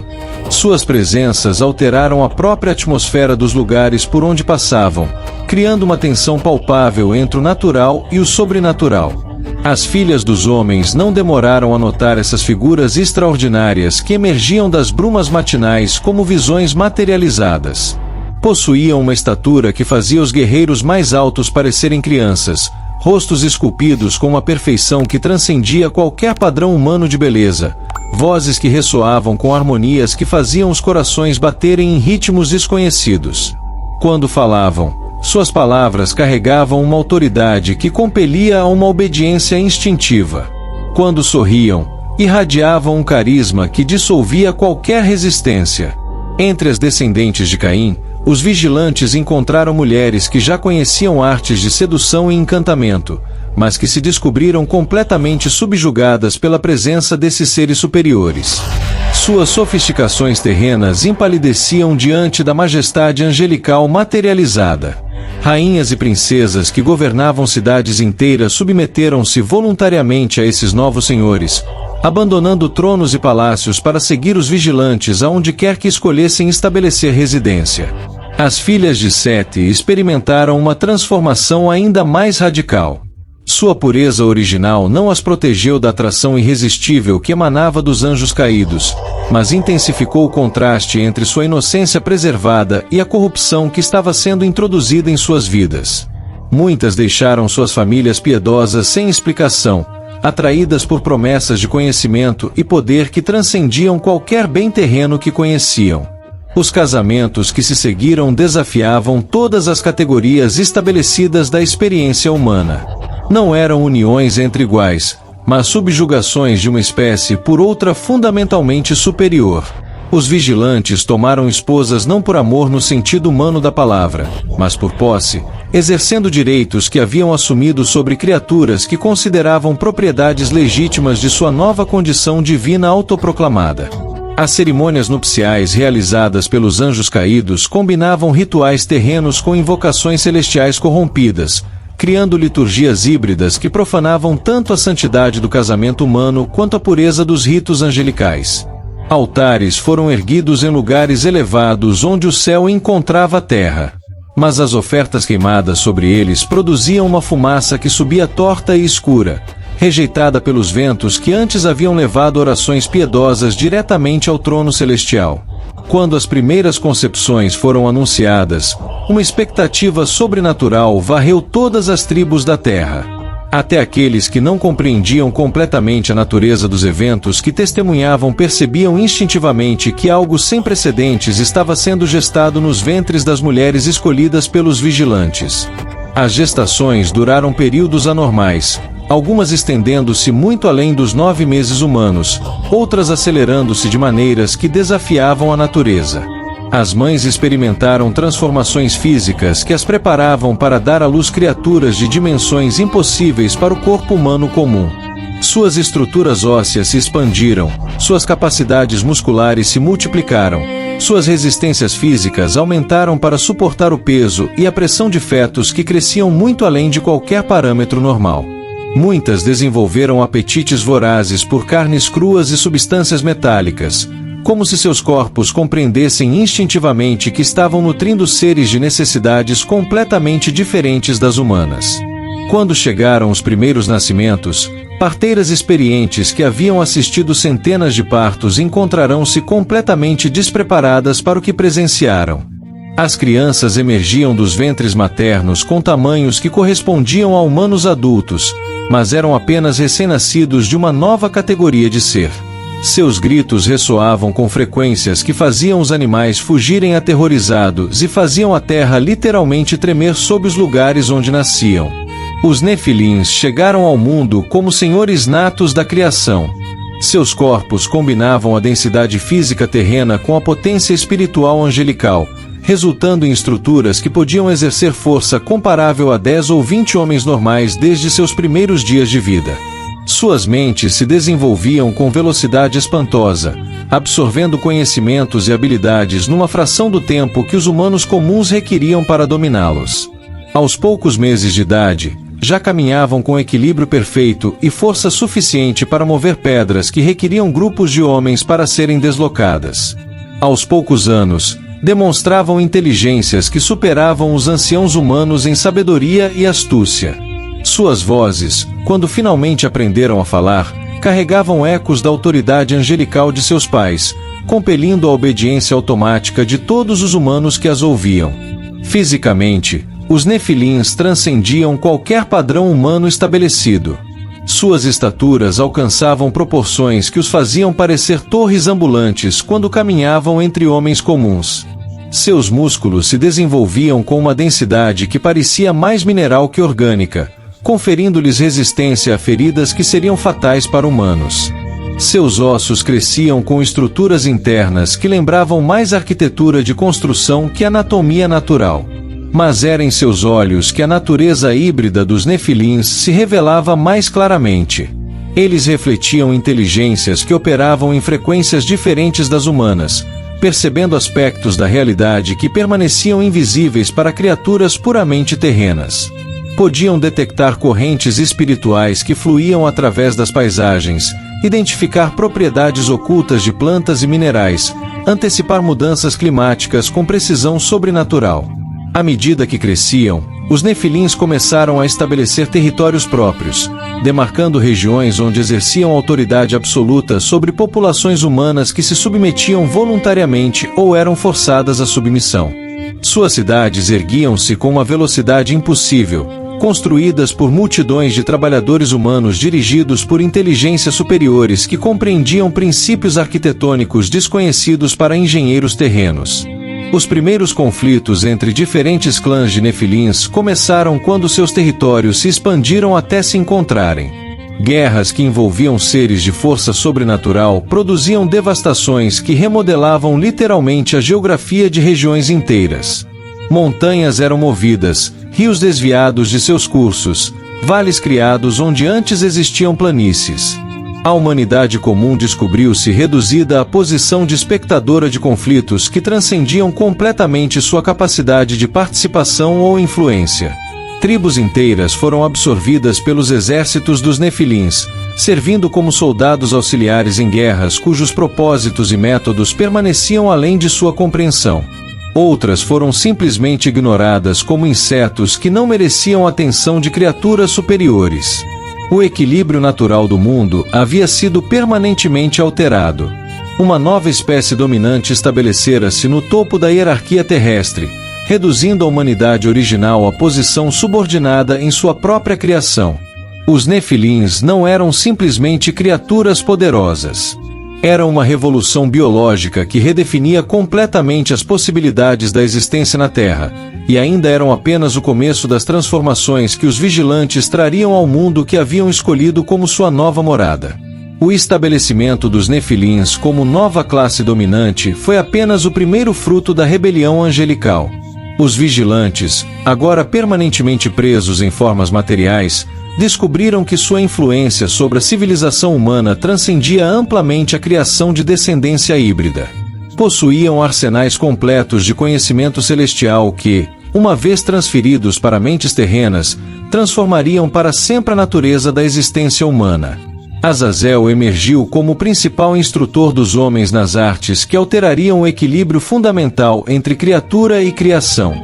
Suas presenças alteraram a própria atmosfera dos lugares por onde passavam, criando uma tensão palpável entre o natural e o sobrenatural. As filhas dos homens não demoraram a notar essas figuras extraordinárias que emergiam das brumas matinais como visões materializadas. Possuíam uma estatura que fazia os guerreiros mais altos parecerem crianças, rostos esculpidos com uma perfeição que transcendia qualquer padrão humano de beleza, vozes que ressoavam com harmonias que faziam os corações baterem em ritmos desconhecidos. Quando falavam, suas palavras carregavam uma autoridade que compelia a uma obediência instintiva. Quando sorriam, irradiavam um carisma que dissolvia qualquer resistência. Entre as descendentes de Caim, os vigilantes encontraram mulheres que já conheciam artes de sedução e encantamento, mas que se descobriram completamente subjugadas pela presença desses seres superiores. Suas sofisticações terrenas empalideciam diante da majestade angelical materializada. Rainhas e princesas que governavam cidades inteiras submeteram-se voluntariamente a esses novos senhores, abandonando tronos e palácios para seguir os vigilantes aonde quer que escolhessem estabelecer residência. As filhas de Sete experimentaram uma transformação ainda mais radical. Sua pureza original não as protegeu da atração irresistível que emanava dos anjos caídos, mas intensificou o contraste entre sua inocência preservada e a corrupção que estava sendo introduzida em suas vidas. Muitas deixaram suas famílias piedosas sem explicação, atraídas por promessas de conhecimento e poder que transcendiam qualquer bem terreno que conheciam. Os casamentos que se seguiram desafiavam todas as categorias estabelecidas da experiência humana. Não eram uniões entre iguais, mas subjugações de uma espécie por outra fundamentalmente superior. Os vigilantes tomaram esposas não por amor no sentido humano da palavra, mas por posse, exercendo direitos que haviam assumido sobre criaturas que consideravam propriedades legítimas de sua nova condição divina autoproclamada. As cerimônias nupciais realizadas pelos anjos caídos combinavam rituais terrenos com invocações celestiais corrompidas, criando liturgias híbridas que profanavam tanto a santidade do casamento humano quanto a pureza dos ritos angelicais. Altares foram erguidos em lugares elevados onde o céu encontrava a terra. Mas as ofertas queimadas sobre eles produziam uma fumaça que subia torta e escura, rejeitada pelos ventos que antes haviam levado orações piedosas diretamente ao trono celestial. Quando as primeiras concepções foram anunciadas, uma expectativa sobrenatural varreu todas as tribos da terra. Até aqueles que não compreendiam completamente a natureza dos eventos que testemunhavam percebiam instintivamente que algo sem precedentes estava sendo gestado nos ventres das mulheres escolhidas pelos vigilantes. As gestações duraram períodos anormais, algumas estendendo-se muito além dos 9 meses humanos, outras acelerando-se de maneiras que desafiavam a natureza. As mães experimentaram transformações físicas que as preparavam para dar à luz criaturas de dimensões impossíveis para o corpo humano comum. Suas estruturas ósseas se expandiram, suas capacidades musculares se multiplicaram, suas resistências físicas aumentaram para suportar o peso e a pressão de fetos que cresciam muito além de qualquer parâmetro normal. Muitas desenvolveram apetites vorazes por carnes cruas e substâncias metálicas, como se seus corpos compreendessem instintivamente que estavam nutrindo seres de necessidades completamente diferentes das humanas. Quando chegaram os primeiros nascimentos, parteiras experientes que haviam assistido centenas de partos encontrarão-se completamente despreparadas para o que presenciaram. As crianças emergiam dos ventres maternos com tamanhos que correspondiam a humanos adultos, mas eram apenas recém-nascidos de uma nova categoria de ser. Seus gritos ressoavam com frequências que faziam os animais fugirem aterrorizados e faziam a terra literalmente tremer sob os lugares onde nasciam. Os Nefilins chegaram ao mundo como senhores natos da criação. Seus corpos combinavam a densidade física terrena com a potência espiritual angelical, resultando em estruturas que podiam exercer força comparável a 10 ou 20 homens normais desde seus primeiros dias de vida. Suas mentes se desenvolviam com velocidade espantosa, absorvendo conhecimentos e habilidades numa fração do tempo que os humanos comuns requeriam para dominá-los. Aos poucos meses de idade, já caminhavam com equilíbrio perfeito e força suficiente para mover pedras que requeriam grupos de homens para serem deslocadas. Aos poucos anos, demonstravam inteligências que superavam os anciãos humanos em sabedoria e astúcia. Suas vozes, quando finalmente aprenderam a falar, carregavam ecos da autoridade angelical de seus pais, compelindo a obediência automática de todos os humanos que as ouviam. Fisicamente, os Nefilins transcendiam qualquer padrão humano estabelecido. Suas estaturas alcançavam proporções que os faziam parecer torres ambulantes quando caminhavam entre homens comuns. Seus músculos se desenvolviam com uma densidade que parecia mais mineral que orgânica, conferindo-lhes resistência a feridas que seriam fatais para humanos. Seus ossos cresciam com estruturas internas que lembravam mais arquitetura de construção que anatomia natural. Mas era em seus olhos que a natureza híbrida dos Nefilins se revelava mais claramente. Eles refletiam inteligências que operavam em frequências diferentes das humanas, percebendo aspectos da realidade que permaneciam invisíveis para criaturas puramente terrenas. Podiam detectar correntes espirituais que fluíam através das paisagens, identificar propriedades ocultas de plantas e minerais, antecipar mudanças climáticas com precisão sobrenatural. À medida que cresciam, os Nefilins começaram a estabelecer territórios próprios, demarcando regiões onde exerciam autoridade absoluta sobre populações humanas que se submetiam voluntariamente ou eram forçadas à submissão. Suas cidades erguiam-se com uma velocidade impossível, construídas por multidões de trabalhadores humanos dirigidos por inteligências superiores que compreendiam princípios arquitetônicos desconhecidos para engenheiros terrenos. Os primeiros conflitos entre diferentes clãs de Nefilins começaram quando seus territórios se expandiram até se encontrarem. Guerras que envolviam seres de força sobrenatural produziam devastações que remodelavam literalmente a geografia de regiões inteiras. Montanhas eram movidas, rios desviados de seus cursos, vales criados onde antes existiam planícies. A humanidade comum descobriu-se reduzida à posição de espectadora de conflitos que transcendiam completamente sua capacidade de participação ou influência. Tribos inteiras foram absorvidas pelos exércitos dos Nefilins, servindo como soldados auxiliares em guerras cujos propósitos e métodos permaneciam além de sua compreensão. Outras foram simplesmente ignoradas como insetos que não mereciam a atenção de criaturas superiores. O equilíbrio natural do mundo havia sido permanentemente alterado. Uma nova espécie dominante estabelecera-se no topo da hierarquia terrestre, reduzindo a humanidade original à posição subordinada em sua própria criação. Os Nefilins não eram simplesmente criaturas poderosas. Era uma revolução biológica que redefinia completamente as possibilidades da existência na Terra, e ainda eram apenas o começo das transformações que os vigilantes trariam ao mundo que haviam escolhido como sua nova morada. O estabelecimento dos Nefilins como nova classe dominante foi apenas o primeiro fruto da rebelião angelical. Os vigilantes, agora permanentemente presos em formas materiais, descobriram que sua influência sobre a civilização humana transcendia amplamente a criação de descendência híbrida. Possuíam arsenais completos de conhecimento celestial que, uma vez transferidos para mentes terrenas, transformariam para sempre a natureza da existência humana. Azazel emergiu como o principal instrutor dos homens nas artes que alterariam o equilíbrio fundamental entre criatura e criação.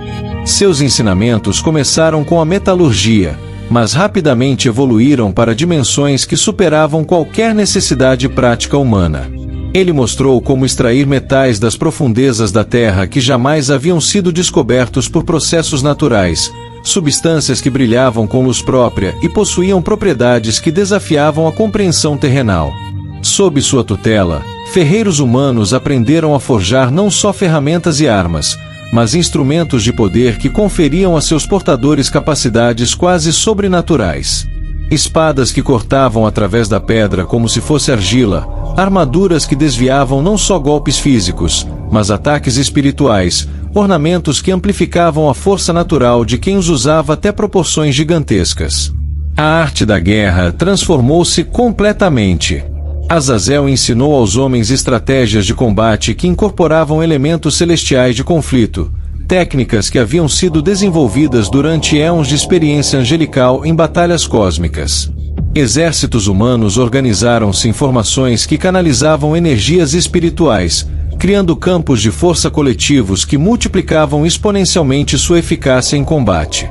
Seus ensinamentos começaram com a metalurgia, mas rapidamente evoluíram para dimensões que superavam qualquer necessidade prática humana. Ele mostrou como extrair metais das profundezas da Terra que jamais haviam sido descobertos por processos naturais, substâncias que brilhavam com luz própria e possuíam propriedades que desafiavam a compreensão terrenal. Sob sua tutela, ferreiros humanos aprenderam a forjar não só ferramentas e armas, mas instrumentos de poder que conferiam a seus portadores capacidades quase sobrenaturais. Espadas que cortavam através da pedra como se fosse argila, armaduras que desviavam não só golpes físicos, mas ataques espirituais, ornamentos que amplificavam a força natural de quem os usava até proporções gigantescas. A arte da guerra transformou-se completamente. Azazel ensinou aos homens estratégias de combate que incorporavam elementos celestiais de conflito, técnicas que haviam sido desenvolvidas durante éons de experiência angelical em batalhas cósmicas. Exércitos humanos organizaram-se em formações que canalizavam energias espirituais, criando campos de força coletivos que multiplicavam exponencialmente sua eficácia em combate.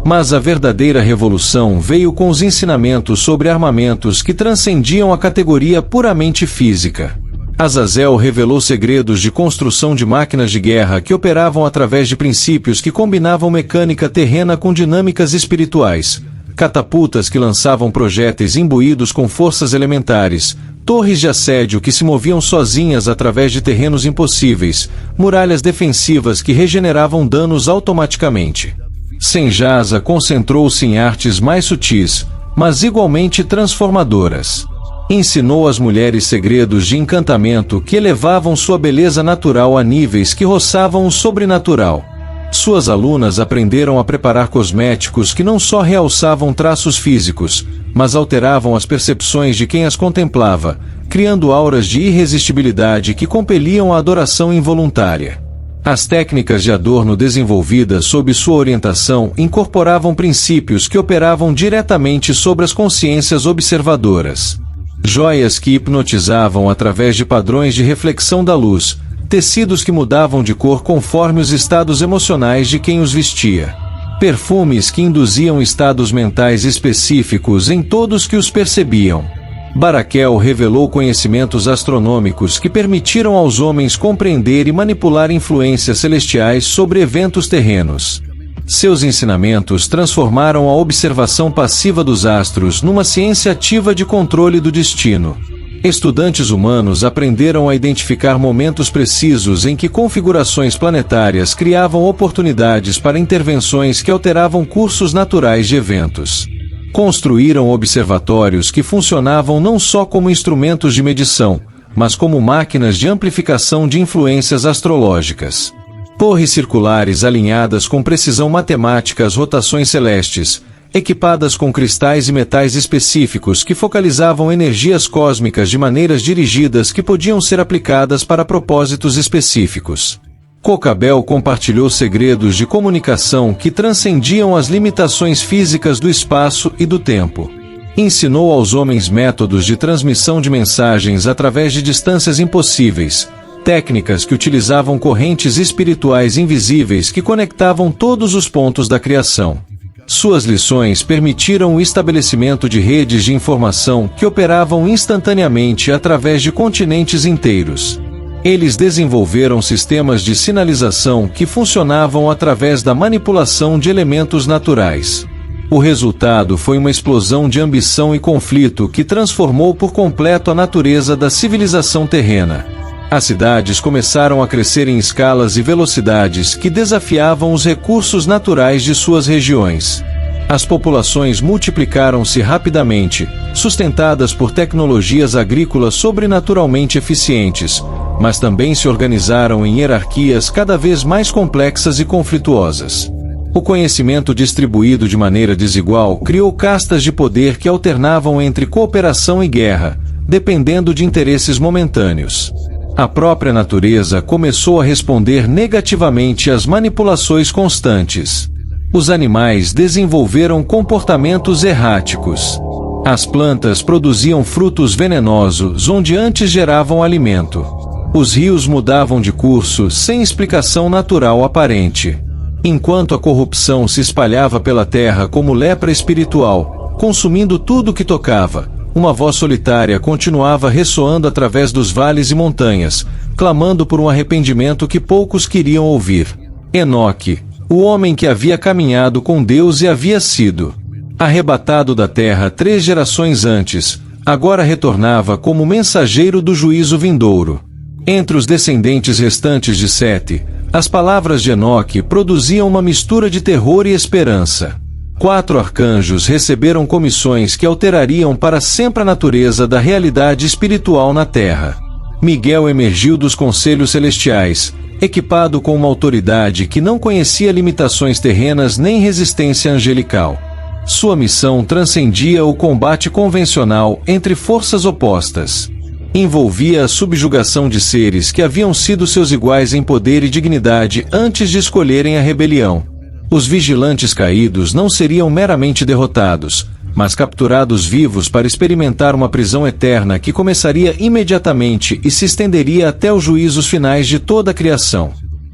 Mas a verdadeira revolução veio com os ensinamentos sobre armamentos que transcendiam a categoria puramente física. Azazel revelou segredos de construção de máquinas de guerra que operavam através de princípios que combinavam mecânica terrena com dinâmicas espirituais, catapultas que lançavam projéteis imbuídos com forças elementares, torres de assédio que se moviam sozinhas através de terrenos impossíveis, muralhas defensivas que regeneravam danos automaticamente. Senjasa concentrou-se em artes mais sutis, mas igualmente transformadoras. Ensinou às mulheres segredos de encantamento que elevavam sua beleza natural a níveis que roçavam o sobrenatural. Suas alunas aprenderam a preparar cosméticos que não só realçavam traços físicos, mas alteravam as percepções de quem as contemplava, criando auras de irresistibilidade que compeliam a adoração involuntária. As técnicas de adorno desenvolvidas sob sua orientação incorporavam princípios que operavam diretamente sobre as consciências observadoras. Joias que hipnotizavam através de padrões de reflexão da luz, tecidos que mudavam de cor conforme os estados emocionais de quem os vestia. Perfumes que induziam estados mentais específicos em todos que os percebiam. Baraquel revelou conhecimentos astronômicos que permitiram aos homens compreender e manipular influências celestiais sobre eventos terrenos. Seus ensinamentos transformaram a observação passiva dos astros numa ciência ativa de controle do destino. Estudantes humanos aprenderam a identificar momentos precisos em que configurações planetárias criavam oportunidades para intervenções que alteravam cursos naturais de eventos. Construíram observatórios que funcionavam não só como instrumentos de medição, mas como máquinas de amplificação de influências astrológicas. Torres circulares alinhadas com precisão matemática às rotações celestes, equipadas com cristais e metais específicos que focalizavam energias cósmicas de maneiras dirigidas que podiam ser aplicadas para propósitos específicos. Cocabel compartilhou segredos de comunicação que transcendiam as limitações físicas do espaço e do tempo. Ensinou aos homens métodos de transmissão de mensagens através de distâncias impossíveis, técnicas que utilizavam correntes espirituais invisíveis que conectavam todos os pontos da criação. Suas lições permitiram o estabelecimento de redes de informação que operavam instantaneamente através de continentes inteiros. Eles desenvolveram sistemas de sinalização que funcionavam através da manipulação de elementos naturais. O resultado foi uma explosão de ambição e conflito que transformou por completo a natureza da civilização terrena. As cidades começaram a crescer em escalas e velocidades que desafiavam os recursos naturais de suas regiões. As populações multiplicaram-se rapidamente, sustentadas por tecnologias agrícolas sobrenaturalmente eficientes, mas também se organizaram em hierarquias cada vez mais complexas e conflituosas. O conhecimento distribuído de maneira desigual criou castas de poder que alternavam entre cooperação e guerra, dependendo de interesses momentâneos. A própria natureza começou a responder negativamente às manipulações constantes. Os animais desenvolveram comportamentos erráticos. As plantas produziam frutos venenosos onde antes geravam alimento. Os rios mudavam de curso sem explicação natural aparente. Enquanto a corrupção se espalhava pela terra como lepra espiritual, consumindo tudo que tocava, uma voz solitária continuava ressoando através dos vales e montanhas, clamando por um arrependimento que poucos queriam ouvir. Enoque, o homem que havia caminhado com Deus e havia sido arrebatado da terra 3 gerações antes, agora retornava como mensageiro do juízo vindouro. Entre os descendentes restantes de Sete, as palavras de Enoque produziam uma mistura de terror e esperança. 4 arcanjos receberam comissões que alterariam para sempre a natureza da realidade espiritual na Terra. Miguel emergiu dos conselhos celestiais, equipado com uma autoridade que não conhecia limitações terrenas nem resistência angelical. Sua missão transcendia o combate convencional entre forças opostas. Envolvia a subjugação de seres que haviam sido seus iguais em poder e dignidade antes de escolherem a rebelião. Os vigilantes caídos não seriam meramente derrotados, mas capturados vivos para experimentar uma prisão eterna que começaria imediatamente e se estenderia até os juízos finais de toda a criação.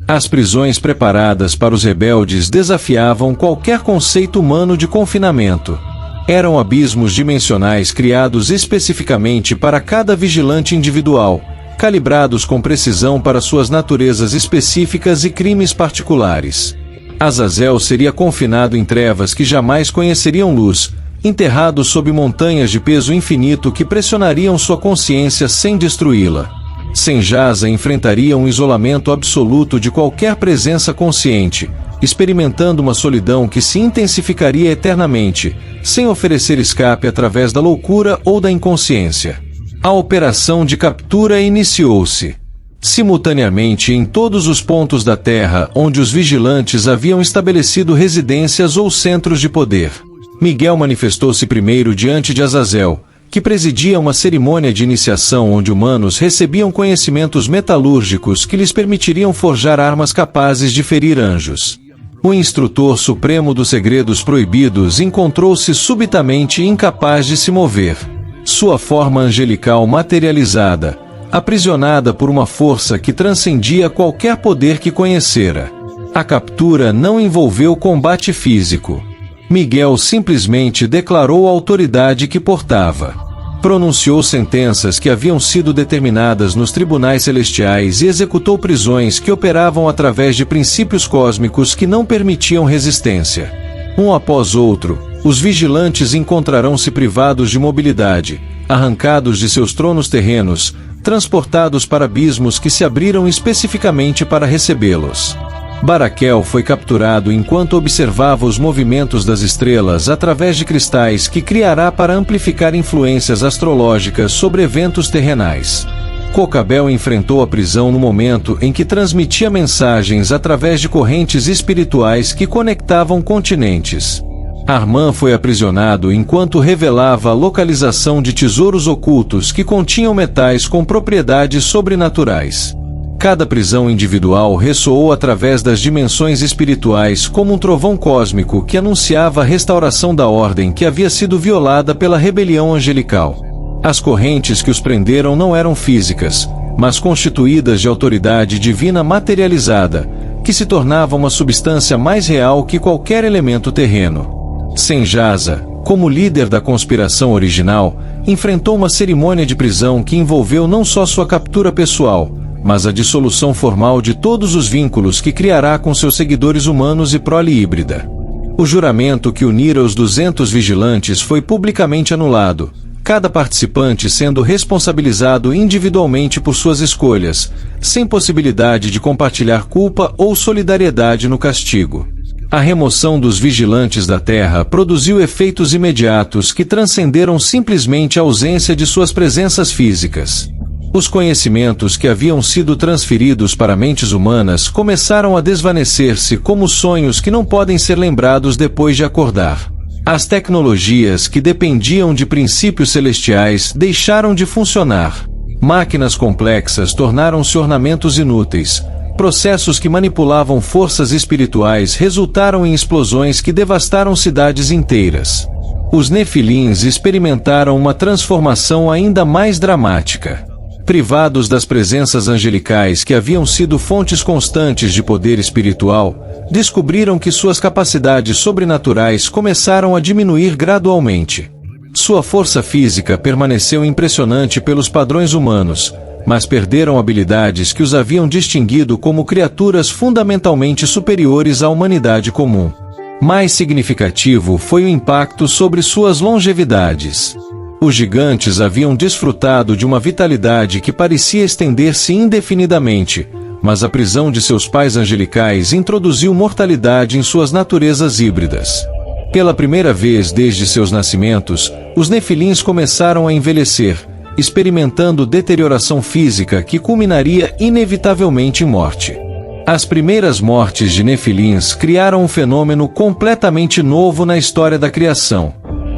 As prisões preparadas para os rebeldes desafiavam qualquer conceito humano de confinamento. Eram abismos dimensionais criados especificamente para cada vigilante individual, calibrados com precisão para suas naturezas específicas e crimes particulares. Azazel seria confinado em trevas que jamais conheceriam luz, enterrado sob montanhas de peso infinito que pressionariam sua consciência sem destruí-la. Senjaza enfrentaria um isolamento absoluto de qualquer presença consciente, experimentando uma solidão que se intensificaria eternamente, sem oferecer escape através da loucura ou da inconsciência. A operação de captura iniciou-se. Simultaneamente em todos os pontos da Terra onde os vigilantes haviam estabelecido residências ou centros de poder. Miguel manifestou-se primeiro diante de Azazel, que presidia uma cerimônia de iniciação onde humanos recebiam conhecimentos metalúrgicos que lhes permitiriam forjar armas capazes de ferir anjos. O instrutor supremo dos segredos proibidos encontrou-se subitamente incapaz de se mover. Sua forma angelical materializada, aprisionada por uma força que transcendia qualquer poder que conhecera. A captura não envolveu combate físico. Miguel simplesmente declarou a autoridade que portava. Pronunciou sentenças que haviam sido determinadas nos tribunais celestiais e executou prisões que operavam através de princípios cósmicos que não permitiam resistência. Um após outro, os vigilantes encontrarão-se privados de mobilidade, arrancados de seus tronos terrenos, transportados para abismos que se abriram especificamente para recebê-los. Baraquel foi capturado enquanto observava os movimentos das estrelas através de cristais que criará para amplificar influências astrológicas sobre eventos terrenais. Cocabel enfrentou a prisão no momento em que transmitia mensagens através de correntes espirituais que conectavam continentes. Armand foi aprisionado enquanto revelava a localização de tesouros ocultos que continham metais com propriedades sobrenaturais. Cada prisão individual ressoou através das dimensões espirituais como um trovão cósmico que anunciava a restauração da ordem que havia sido violada pela rebelião angelical. As correntes que os prenderam não eram físicas, mas constituídas de autoridade divina materializada, que se tornava uma substância mais real que qualquer elemento terreno. Senjasa, como líder da conspiração original, enfrentou uma cerimônia de prisão que envolveu não só sua captura pessoal, mas a dissolução formal de todos os vínculos que criará com seus seguidores humanos e prole híbrida. O juramento que unira os 200 vigilantes foi publicamente anulado, cada participante sendo responsabilizado individualmente por suas escolhas, sem possibilidade de compartilhar culpa ou solidariedade no castigo. A remoção dos vigilantes da Terra produziu efeitos imediatos que transcenderam simplesmente a ausência de suas presenças físicas. Os conhecimentos que haviam sido transferidos para mentes humanas começaram a desvanecer-se como sonhos que não podem ser lembrados depois de acordar. As tecnologias que dependiam de princípios celestiais deixaram de funcionar. Máquinas complexas tornaram-se ornamentos inúteis. Processos que manipulavam forças espirituais resultaram em explosões que devastaram cidades inteiras. Os Nefilins experimentaram uma transformação ainda mais dramática. Privados das presenças angelicais que haviam sido fontes constantes de poder espiritual, descobriram que suas capacidades sobrenaturais começaram a diminuir gradualmente. Sua força física permaneceu impressionante pelos padrões humanos, mas perderam habilidades que os haviam distinguido como criaturas fundamentalmente superiores à humanidade comum. Mais significativo foi o impacto sobre suas longevidades. Os gigantes haviam desfrutado de uma vitalidade que parecia estender-se indefinidamente, mas a prisão de seus pais angelicais introduziu mortalidade em suas naturezas híbridas. Pela primeira vez desde seus nascimentos, os Nefilins começaram a envelhecer, experimentando deterioração física que culminaria inevitavelmente em morte. As primeiras mortes de Nefilins criaram um fenômeno completamente novo na história da criação.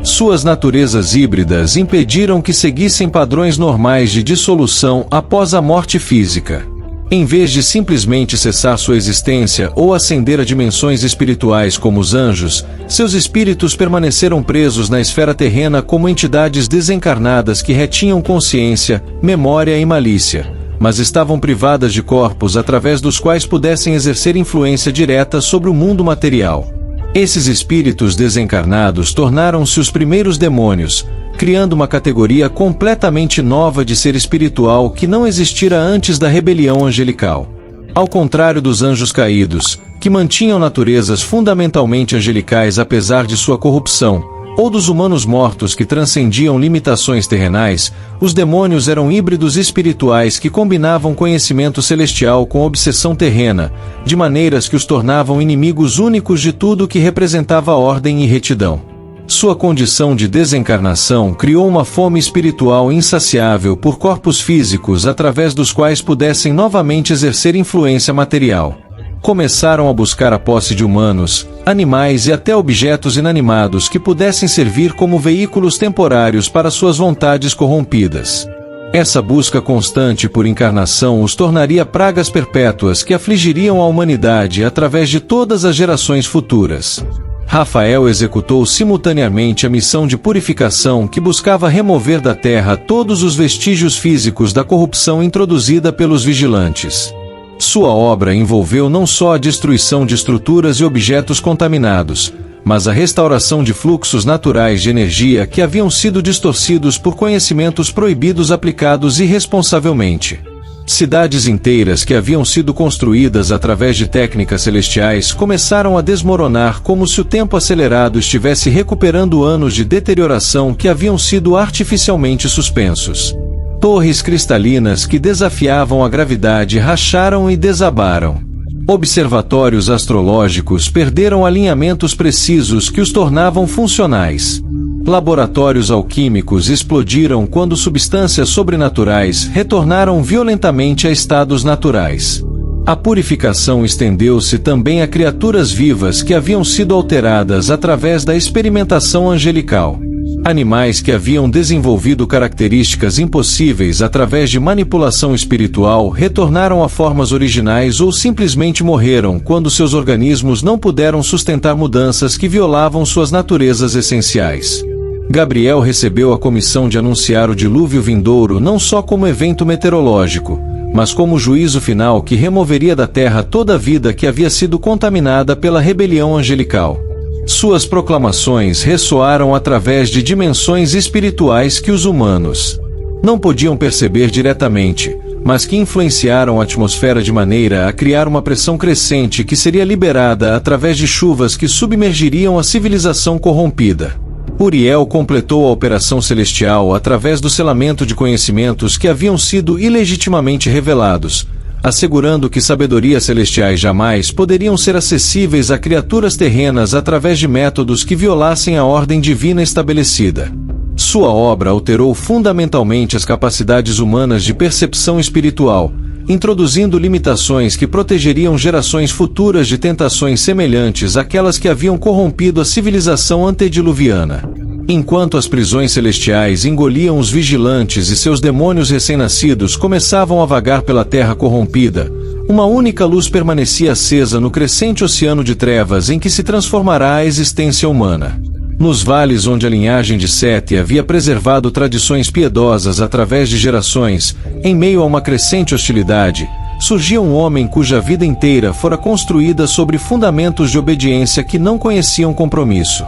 Suas naturezas híbridas impediram que seguissem padrões normais de dissolução após a morte física. Em vez de simplesmente cessar sua existência ou ascender a dimensões espirituais como os anjos, seus espíritos permaneceram presos na esfera terrena como entidades desencarnadas que retinham consciência, memória e malícia, mas estavam privadas de corpos através dos quais pudessem exercer influência direta sobre o mundo material. Esses espíritos desencarnados tornaram-se os primeiros demônios, criando uma categoria completamente nova de ser espiritual que não existira antes da rebelião angelical. Ao contrário dos anjos caídos, que mantinham naturezas fundamentalmente angelicais apesar de sua corrupção, ou dos humanos mortos que transcendiam limitações terrenais, os demônios eram híbridos espirituais que combinavam conhecimento celestial com obsessão terrena, de maneiras que os tornavam inimigos únicos de tudo que representava ordem e retidão. Sua condição de desencarnação criou uma fome espiritual insaciável por corpos físicos através dos quais pudessem novamente exercer influência material. Começaram a buscar a posse de humanos, animais e até objetos inanimados que pudessem servir como veículos temporários para suas vontades corrompidas. Essa busca constante por encarnação os tornaria pragas perpétuas que afligiriam a humanidade através de todas as gerações futuras. Rafael executou simultaneamente a missão de purificação que buscava remover da Terra todos os vestígios físicos da corrupção introduzida pelos vigilantes. Sua obra envolveu não só a destruição de estruturas e objetos contaminados, mas a restauração de fluxos naturais de energia que haviam sido distorcidos por conhecimentos proibidos aplicados irresponsavelmente. Cidades inteiras que haviam sido construídas através de técnicas celestiais começaram a desmoronar como se o tempo acelerado estivesse recuperando anos de deterioração que haviam sido artificialmente suspensos. Torres cristalinas que desafiavam a gravidade racharam e desabaram. Observatórios astrológicos perderam alinhamentos precisos que os tornavam funcionais. Laboratórios alquímicos explodiram quando substâncias sobrenaturais retornaram violentamente a estados naturais. A purificação estendeu-se também a criaturas vivas que haviam sido alteradas através da experimentação angelical. Animais que haviam desenvolvido características impossíveis através de manipulação espiritual retornaram a formas originais ou simplesmente morreram quando seus organismos não puderam sustentar mudanças que violavam suas naturezas essenciais. Gabriel recebeu a comissão de anunciar o dilúvio vindouro não só como evento meteorológico, mas como juízo final que removeria da terra toda a vida que havia sido contaminada pela rebelião angelical. Suas proclamações ressoaram através de dimensões espirituais que os humanos não podiam perceber diretamente, mas que influenciaram a atmosfera de maneira a criar uma pressão crescente que seria liberada através de chuvas que submergiriam a civilização corrompida. Uriel completou a operação celestial através do selamento de conhecimentos que haviam sido ilegitimamente revelados, assegurando que sabedorias celestiais jamais poderiam ser acessíveis a criaturas terrenas através de métodos que violassem a ordem divina estabelecida. Sua obra alterou fundamentalmente as capacidades humanas de percepção espiritual, introduzindo limitações que protegeriam gerações futuras de tentações semelhantes àquelas que haviam corrompido a civilização antediluviana. Enquanto as prisões celestiais engoliam os vigilantes e seus demônios recém-nascidos começavam a vagar pela terra corrompida, uma única luz permanecia acesa no crescente oceano de trevas em que se transformará a existência humana. Nos vales onde a linhagem de Sete havia preservado tradições piedosas através de gerações, em meio a uma crescente hostilidade, surgia um homem cuja vida inteira fora construída sobre fundamentos de obediência que não conheciam compromisso.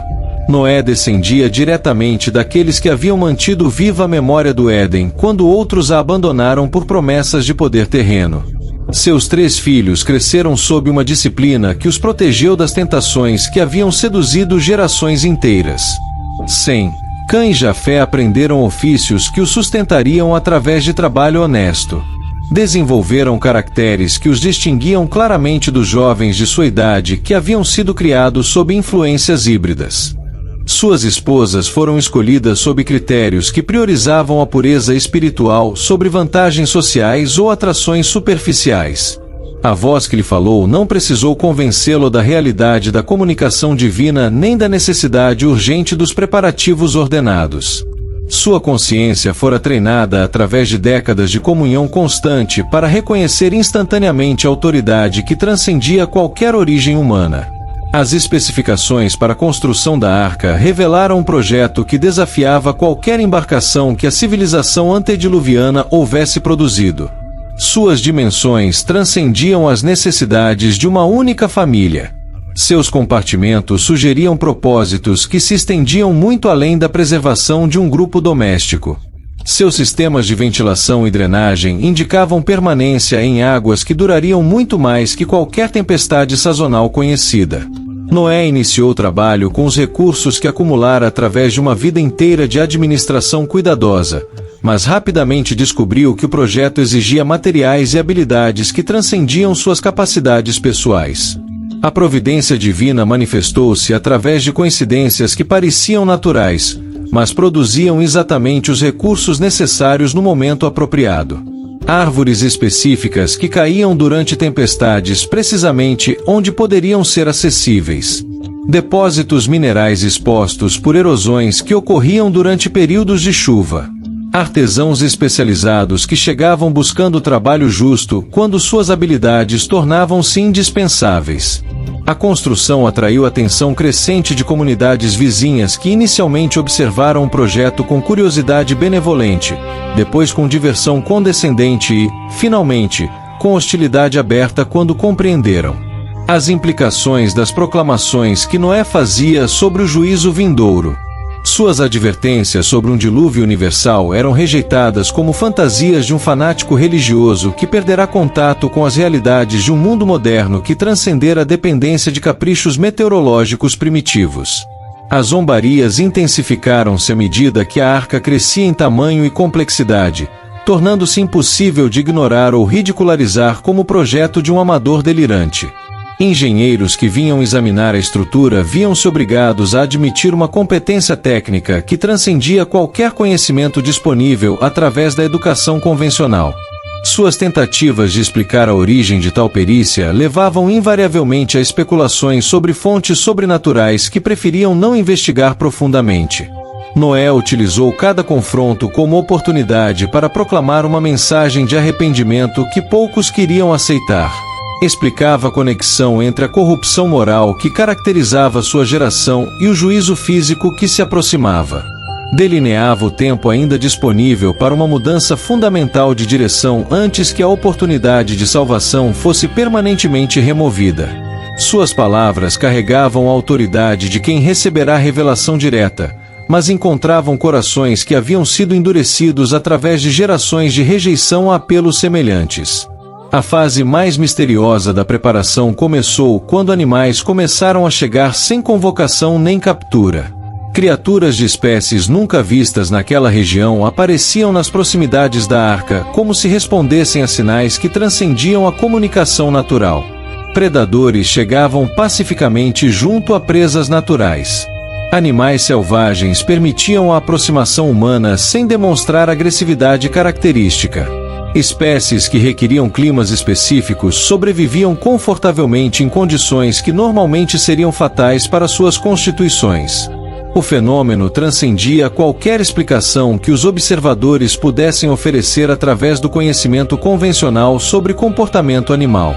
Noé descendia diretamente daqueles que haviam mantido viva a memória do Éden quando outros a abandonaram por promessas de poder terreno. Seus 3 filhos cresceram sob uma disciplina que os protegeu das tentações que haviam seduzido gerações inteiras. Sem, Cã e Jafé aprenderam ofícios que os sustentariam através de trabalho honesto. Desenvolveram caracteres que os distinguiam claramente dos jovens de sua idade que haviam sido criados sob influências híbridas. Suas esposas foram escolhidas sob critérios que priorizavam a pureza espiritual sobre vantagens sociais ou atrações superficiais. A voz que lhe falou não precisou convencê-lo da realidade da comunicação divina nem da necessidade urgente dos preparativos ordenados. Sua consciência fora treinada através de décadas de comunhão constante para reconhecer instantaneamente a autoridade que transcendia qualquer origem humana. As especificações para a construção da arca revelaram um projeto que desafiava qualquer embarcação que a civilização antediluviana houvesse produzido. Suas dimensões transcendiam as necessidades de uma única família. Seus compartimentos sugeriam propósitos que se estendiam muito além da preservação de um grupo doméstico. Seus sistemas de ventilação e drenagem indicavam permanência em águas que durariam muito mais que qualquer tempestade sazonal conhecida. Noé iniciou o trabalho com os recursos que acumulara através de uma vida inteira de administração cuidadosa, mas rapidamente descobriu que o projeto exigia materiais e habilidades que transcendiam suas capacidades pessoais. A providência divina manifestou-se através de coincidências que pareciam naturais, mas produziam exatamente os recursos necessários no momento apropriado. Árvores específicas que caíam durante tempestades precisamente onde poderiam ser acessíveis. Depósitos minerais expostos por erosões que ocorriam durante períodos de chuva. Artesãos especializados que chegavam buscando trabalho justo quando suas habilidades tornavam-se indispensáveis. A construção atraiu a atenção crescente de comunidades vizinhas que inicialmente observaram o projeto com curiosidade benevolente, depois com diversão condescendente e, finalmente, com hostilidade aberta quando compreenderam as implicações das proclamações que Noé fazia sobre o juízo vindouro. Suas advertências sobre um dilúvio universal eram rejeitadas como fantasias de um fanático religioso que perderá contato com as realidades de um mundo moderno que transcendera a dependência de caprichos meteorológicos primitivos. As zombarias intensificaram-se à medida que a arca crescia em tamanho e complexidade, tornando-se impossível de ignorar ou ridicularizar como projeto de um amador delirante. Engenheiros que vinham examinar a estrutura viam-se obrigados a admitir uma competência técnica que transcendia qualquer conhecimento disponível através da educação convencional. Suas tentativas de explicar a origem de tal perícia levavam invariavelmente a especulações sobre fontes sobrenaturais que preferiam não investigar profundamente. Noé utilizou cada confronto como oportunidade para proclamar uma mensagem de arrependimento que poucos queriam aceitar. Explicava a conexão entre a corrupção moral que caracterizava sua geração e o juízo físico que se aproximava. Delineava o tempo ainda disponível para uma mudança fundamental de direção antes que a oportunidade de salvação fosse permanentemente removida. Suas palavras carregavam a autoridade de quem receberá revelação direta, mas encontravam corações que haviam sido endurecidos através de gerações de rejeição a apelos semelhantes. A fase mais misteriosa da preparação começou quando animais começaram a chegar sem convocação nem captura. Criaturas de espécies nunca vistas naquela região apareciam nas proximidades da arca como se respondessem a sinais que transcendiam a comunicação natural. Predadores chegavam pacificamente junto a presas naturais. Animais selvagens permitiam a aproximação humana sem demonstrar agressividade característica. Espécies que requeriam climas específicos sobreviviam confortavelmente em condições que normalmente seriam fatais para suas constituições. O fenômeno transcendia qualquer explicação que os observadores pudessem oferecer através do conhecimento convencional sobre comportamento animal.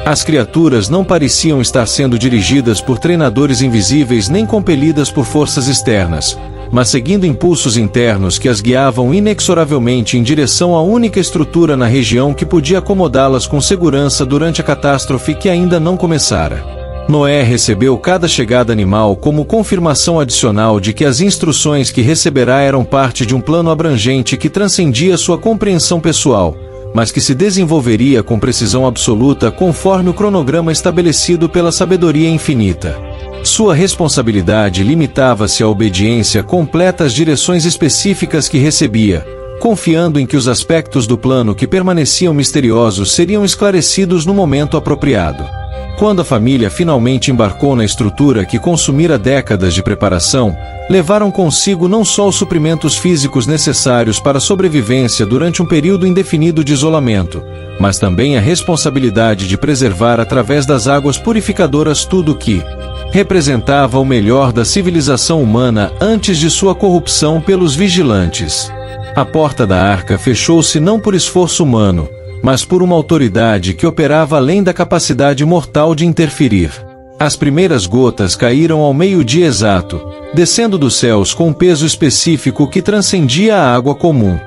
As criaturas não pareciam estar sendo dirigidas por treinadores invisíveis nem compelidas por forças externas, mas seguindo impulsos internos que as guiavam inexoravelmente em direção à única estrutura na região que podia acomodá-las com segurança durante a catástrofe que ainda não começara. Noé recebeu cada chegada animal como confirmação adicional de que as instruções que receberá eram parte de um plano abrangente que transcendia sua compreensão pessoal, mas que se desenvolveria com precisão absoluta conforme o cronograma estabelecido pela sabedoria infinita. Sua responsabilidade limitava-se à obediência completa às direções específicas que recebia, confiando em que os aspectos do plano que permaneciam misteriosos seriam esclarecidos no momento apropriado. Quando a família finalmente embarcou na estrutura que consumira décadas de preparação, levaram consigo não só os suprimentos físicos necessários para a sobrevivência durante um período indefinido de isolamento, mas também a responsabilidade de preservar através das águas purificadoras tudo o que representava o melhor da civilização humana antes de sua corrupção pelos vigilantes. A porta da arca fechou-se não por esforço humano, mas por uma autoridade que operava além da capacidade mortal de interferir. As primeiras gotas caíram ao meio-dia exato, descendo dos céus com um peso específico que transcendia a água comum.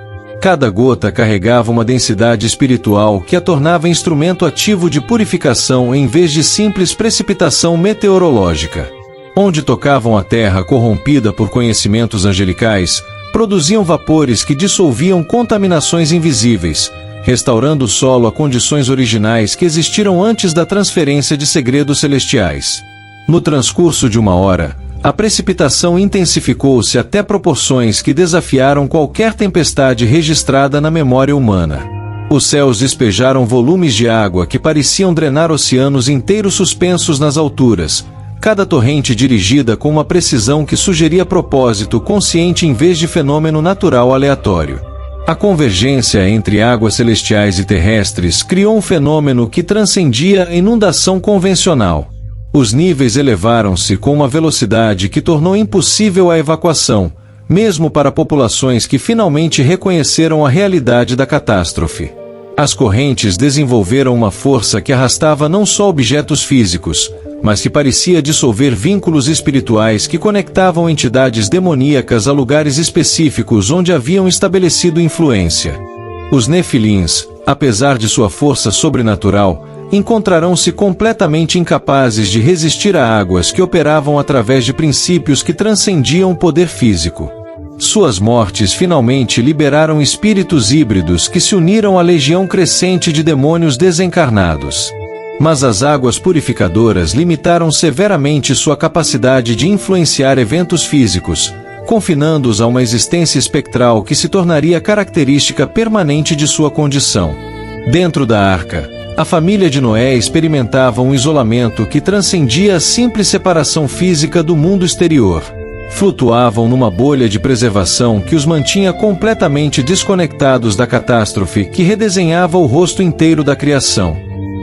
Cada gota carregava uma densidade espiritual que a tornava instrumento ativo de purificação em vez de simples precipitação meteorológica. Onde tocavam a terra corrompida por conhecimentos angelicais, produziam vapores que dissolviam contaminações invisíveis, restaurando o solo a condições originais que existiram antes da transferência de segredos celestiais. No transcurso de uma hora, a precipitação intensificou-se até proporções que desafiaram qualquer tempestade registrada na memória humana. Os céus despejaram volumes de água que pareciam drenar oceanos inteiros suspensos nas alturas, cada torrente dirigida com uma precisão que sugeria propósito consciente em vez de fenômeno natural aleatório. A convergência entre águas celestiais e terrestres criou um fenômeno que transcendia a inundação convencional. Os níveis elevaram-se com uma velocidade que tornou impossível a evacuação, mesmo para populações que finalmente reconheceram a realidade da catástrofe. As correntes desenvolveram uma força que arrastava não só objetos físicos, mas que parecia dissolver vínculos espirituais que conectavam entidades demoníacas a lugares específicos onde haviam estabelecido influência. Os Nefilins, apesar de sua força sobrenatural, encontrarão-se completamente incapazes de resistir a águas que operavam através de princípios que transcendiam o poder físico. Suas mortes finalmente liberaram espíritos híbridos que se uniram à legião crescente de demônios desencarnados. Mas as águas purificadoras limitaram severamente sua capacidade de influenciar eventos físicos, confinando-os a uma existência espectral que se tornaria característica permanente de sua condição. Dentro da arca, a família de Noé experimentava um isolamento que transcendia a simples separação física do mundo exterior. Flutuavam numa bolha de preservação que os mantinha completamente desconectados da catástrofe que redesenhava o rosto inteiro da criação.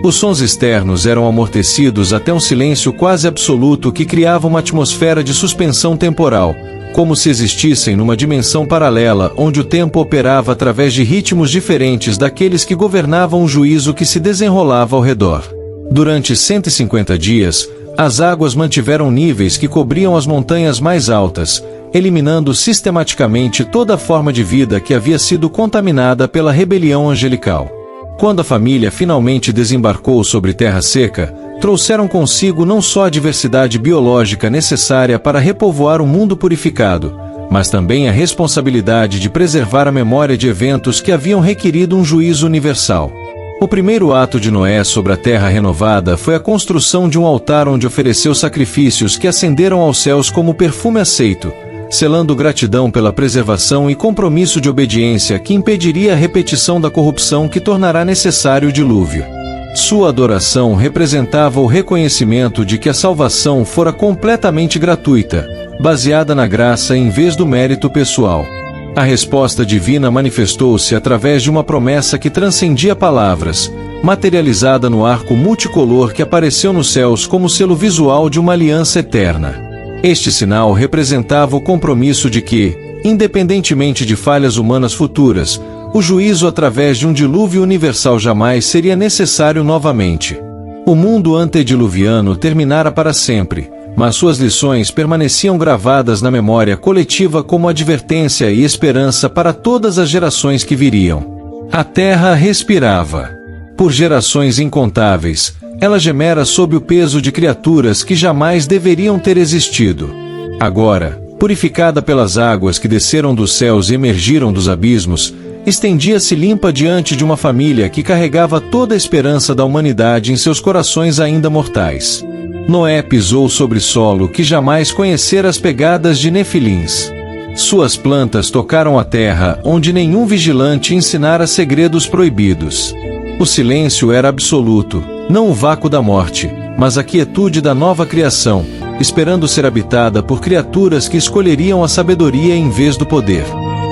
Os sons externos eram amortecidos até um silêncio quase absoluto que criava uma atmosfera de suspensão temporal, como se existissem numa dimensão paralela onde o tempo operava através de ritmos diferentes daqueles que governavam o juízo que se desenrolava ao redor. Durante 150 dias, as águas mantiveram níveis que cobriam as montanhas mais altas, eliminando sistematicamente toda forma de vida que havia sido contaminada pela rebelião angelical. Quando a família finalmente desembarcou sobre terra seca, trouxeram consigo não só a diversidade biológica necessária para repovoar o mundo purificado, mas também a responsabilidade de preservar a memória de eventos que haviam requerido um juízo universal. O primeiro ato de Noé sobre a terra renovada foi a construção de um altar onde ofereceu sacrifícios que ascenderam aos céus como perfume aceito, selando gratidão pela preservação e compromisso de obediência que impediria a repetição da corrupção que tornará necessário o dilúvio. Sua adoração representava o reconhecimento de que a salvação fora completamente gratuita, baseada na graça em vez do mérito pessoal. A resposta divina manifestou-se através de uma promessa que transcendia palavras, materializada no arco multicolor que apareceu nos céus como selo visual de uma aliança eterna. Este sinal representava o compromisso de que, independentemente de falhas humanas futuras, o juízo através de um dilúvio universal jamais seria necessário novamente. O mundo antediluviano terminara para sempre, mas suas lições permaneciam gravadas na memória coletiva como advertência e esperança para todas as gerações que viriam. A terra respirava. Por gerações incontáveis, ela gemera sob o peso de criaturas que jamais deveriam ter existido. Agora, purificada pelas águas que desceram dos céus e emergiram dos abismos, estendia-se limpa diante de uma família que carregava toda a esperança da humanidade em seus corações ainda mortais. Noé pisou sobre solo que jamais conhecera as pegadas de nefilins. Suas plantas tocaram a terra onde nenhum vigilante ensinara segredos proibidos. O silêncio era absoluto, não o vácuo da morte, mas a quietude da nova criação, esperando ser habitada por criaturas que escolheriam a sabedoria em vez do poder.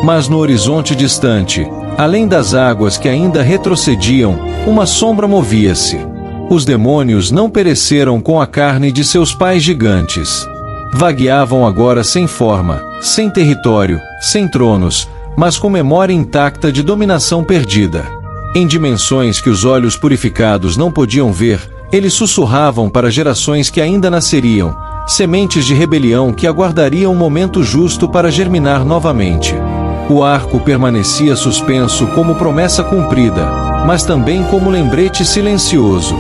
Mas no horizonte distante, além das águas que ainda retrocediam, uma sombra movia-se. Os demônios não pereceram com a carne de seus pais gigantes. Vagueavam agora sem forma, sem território, sem tronos, mas com memória intacta de dominação perdida. Em dimensões que os olhos purificados não podiam ver, eles sussurravam para gerações que ainda nasceriam, sementes de rebelião que aguardariam o momento justo para germinar novamente. O arco permanecia suspenso como promessa cumprida, mas também como lembrete silencioso.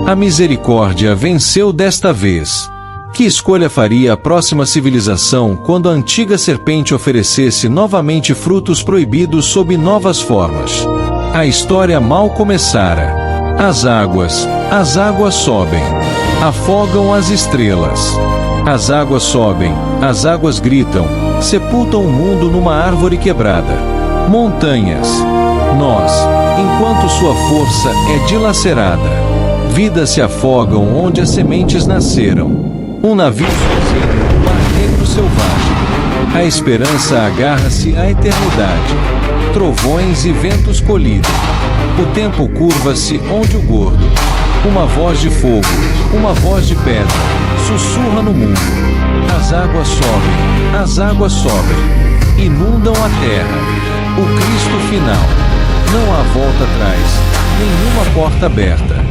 A misericórdia venceu desta vez. Que escolha faria a próxima civilização quando a antiga serpente oferecesse novamente frutos proibidos sob novas formas? A história mal começara. As águas sobem. Afogam as estrelas. As águas sobem, as águas gritam, sepultam o mundo numa árvore quebrada. Montanhas. Nós, enquanto sua força é dilacerada. Vidas se afogam onde as sementes nasceram. Um navio sozinho no mar negro selvagem. A esperança agarra-se à eternidade. Trovões e ventos colidem. O tempo curva-se onde o gordo. Uma voz de fogo, uma voz de pedra, sussurra no mundo. As águas sobem, inundam a terra. O Cristo final. Não há volta atrás, nenhuma porta aberta.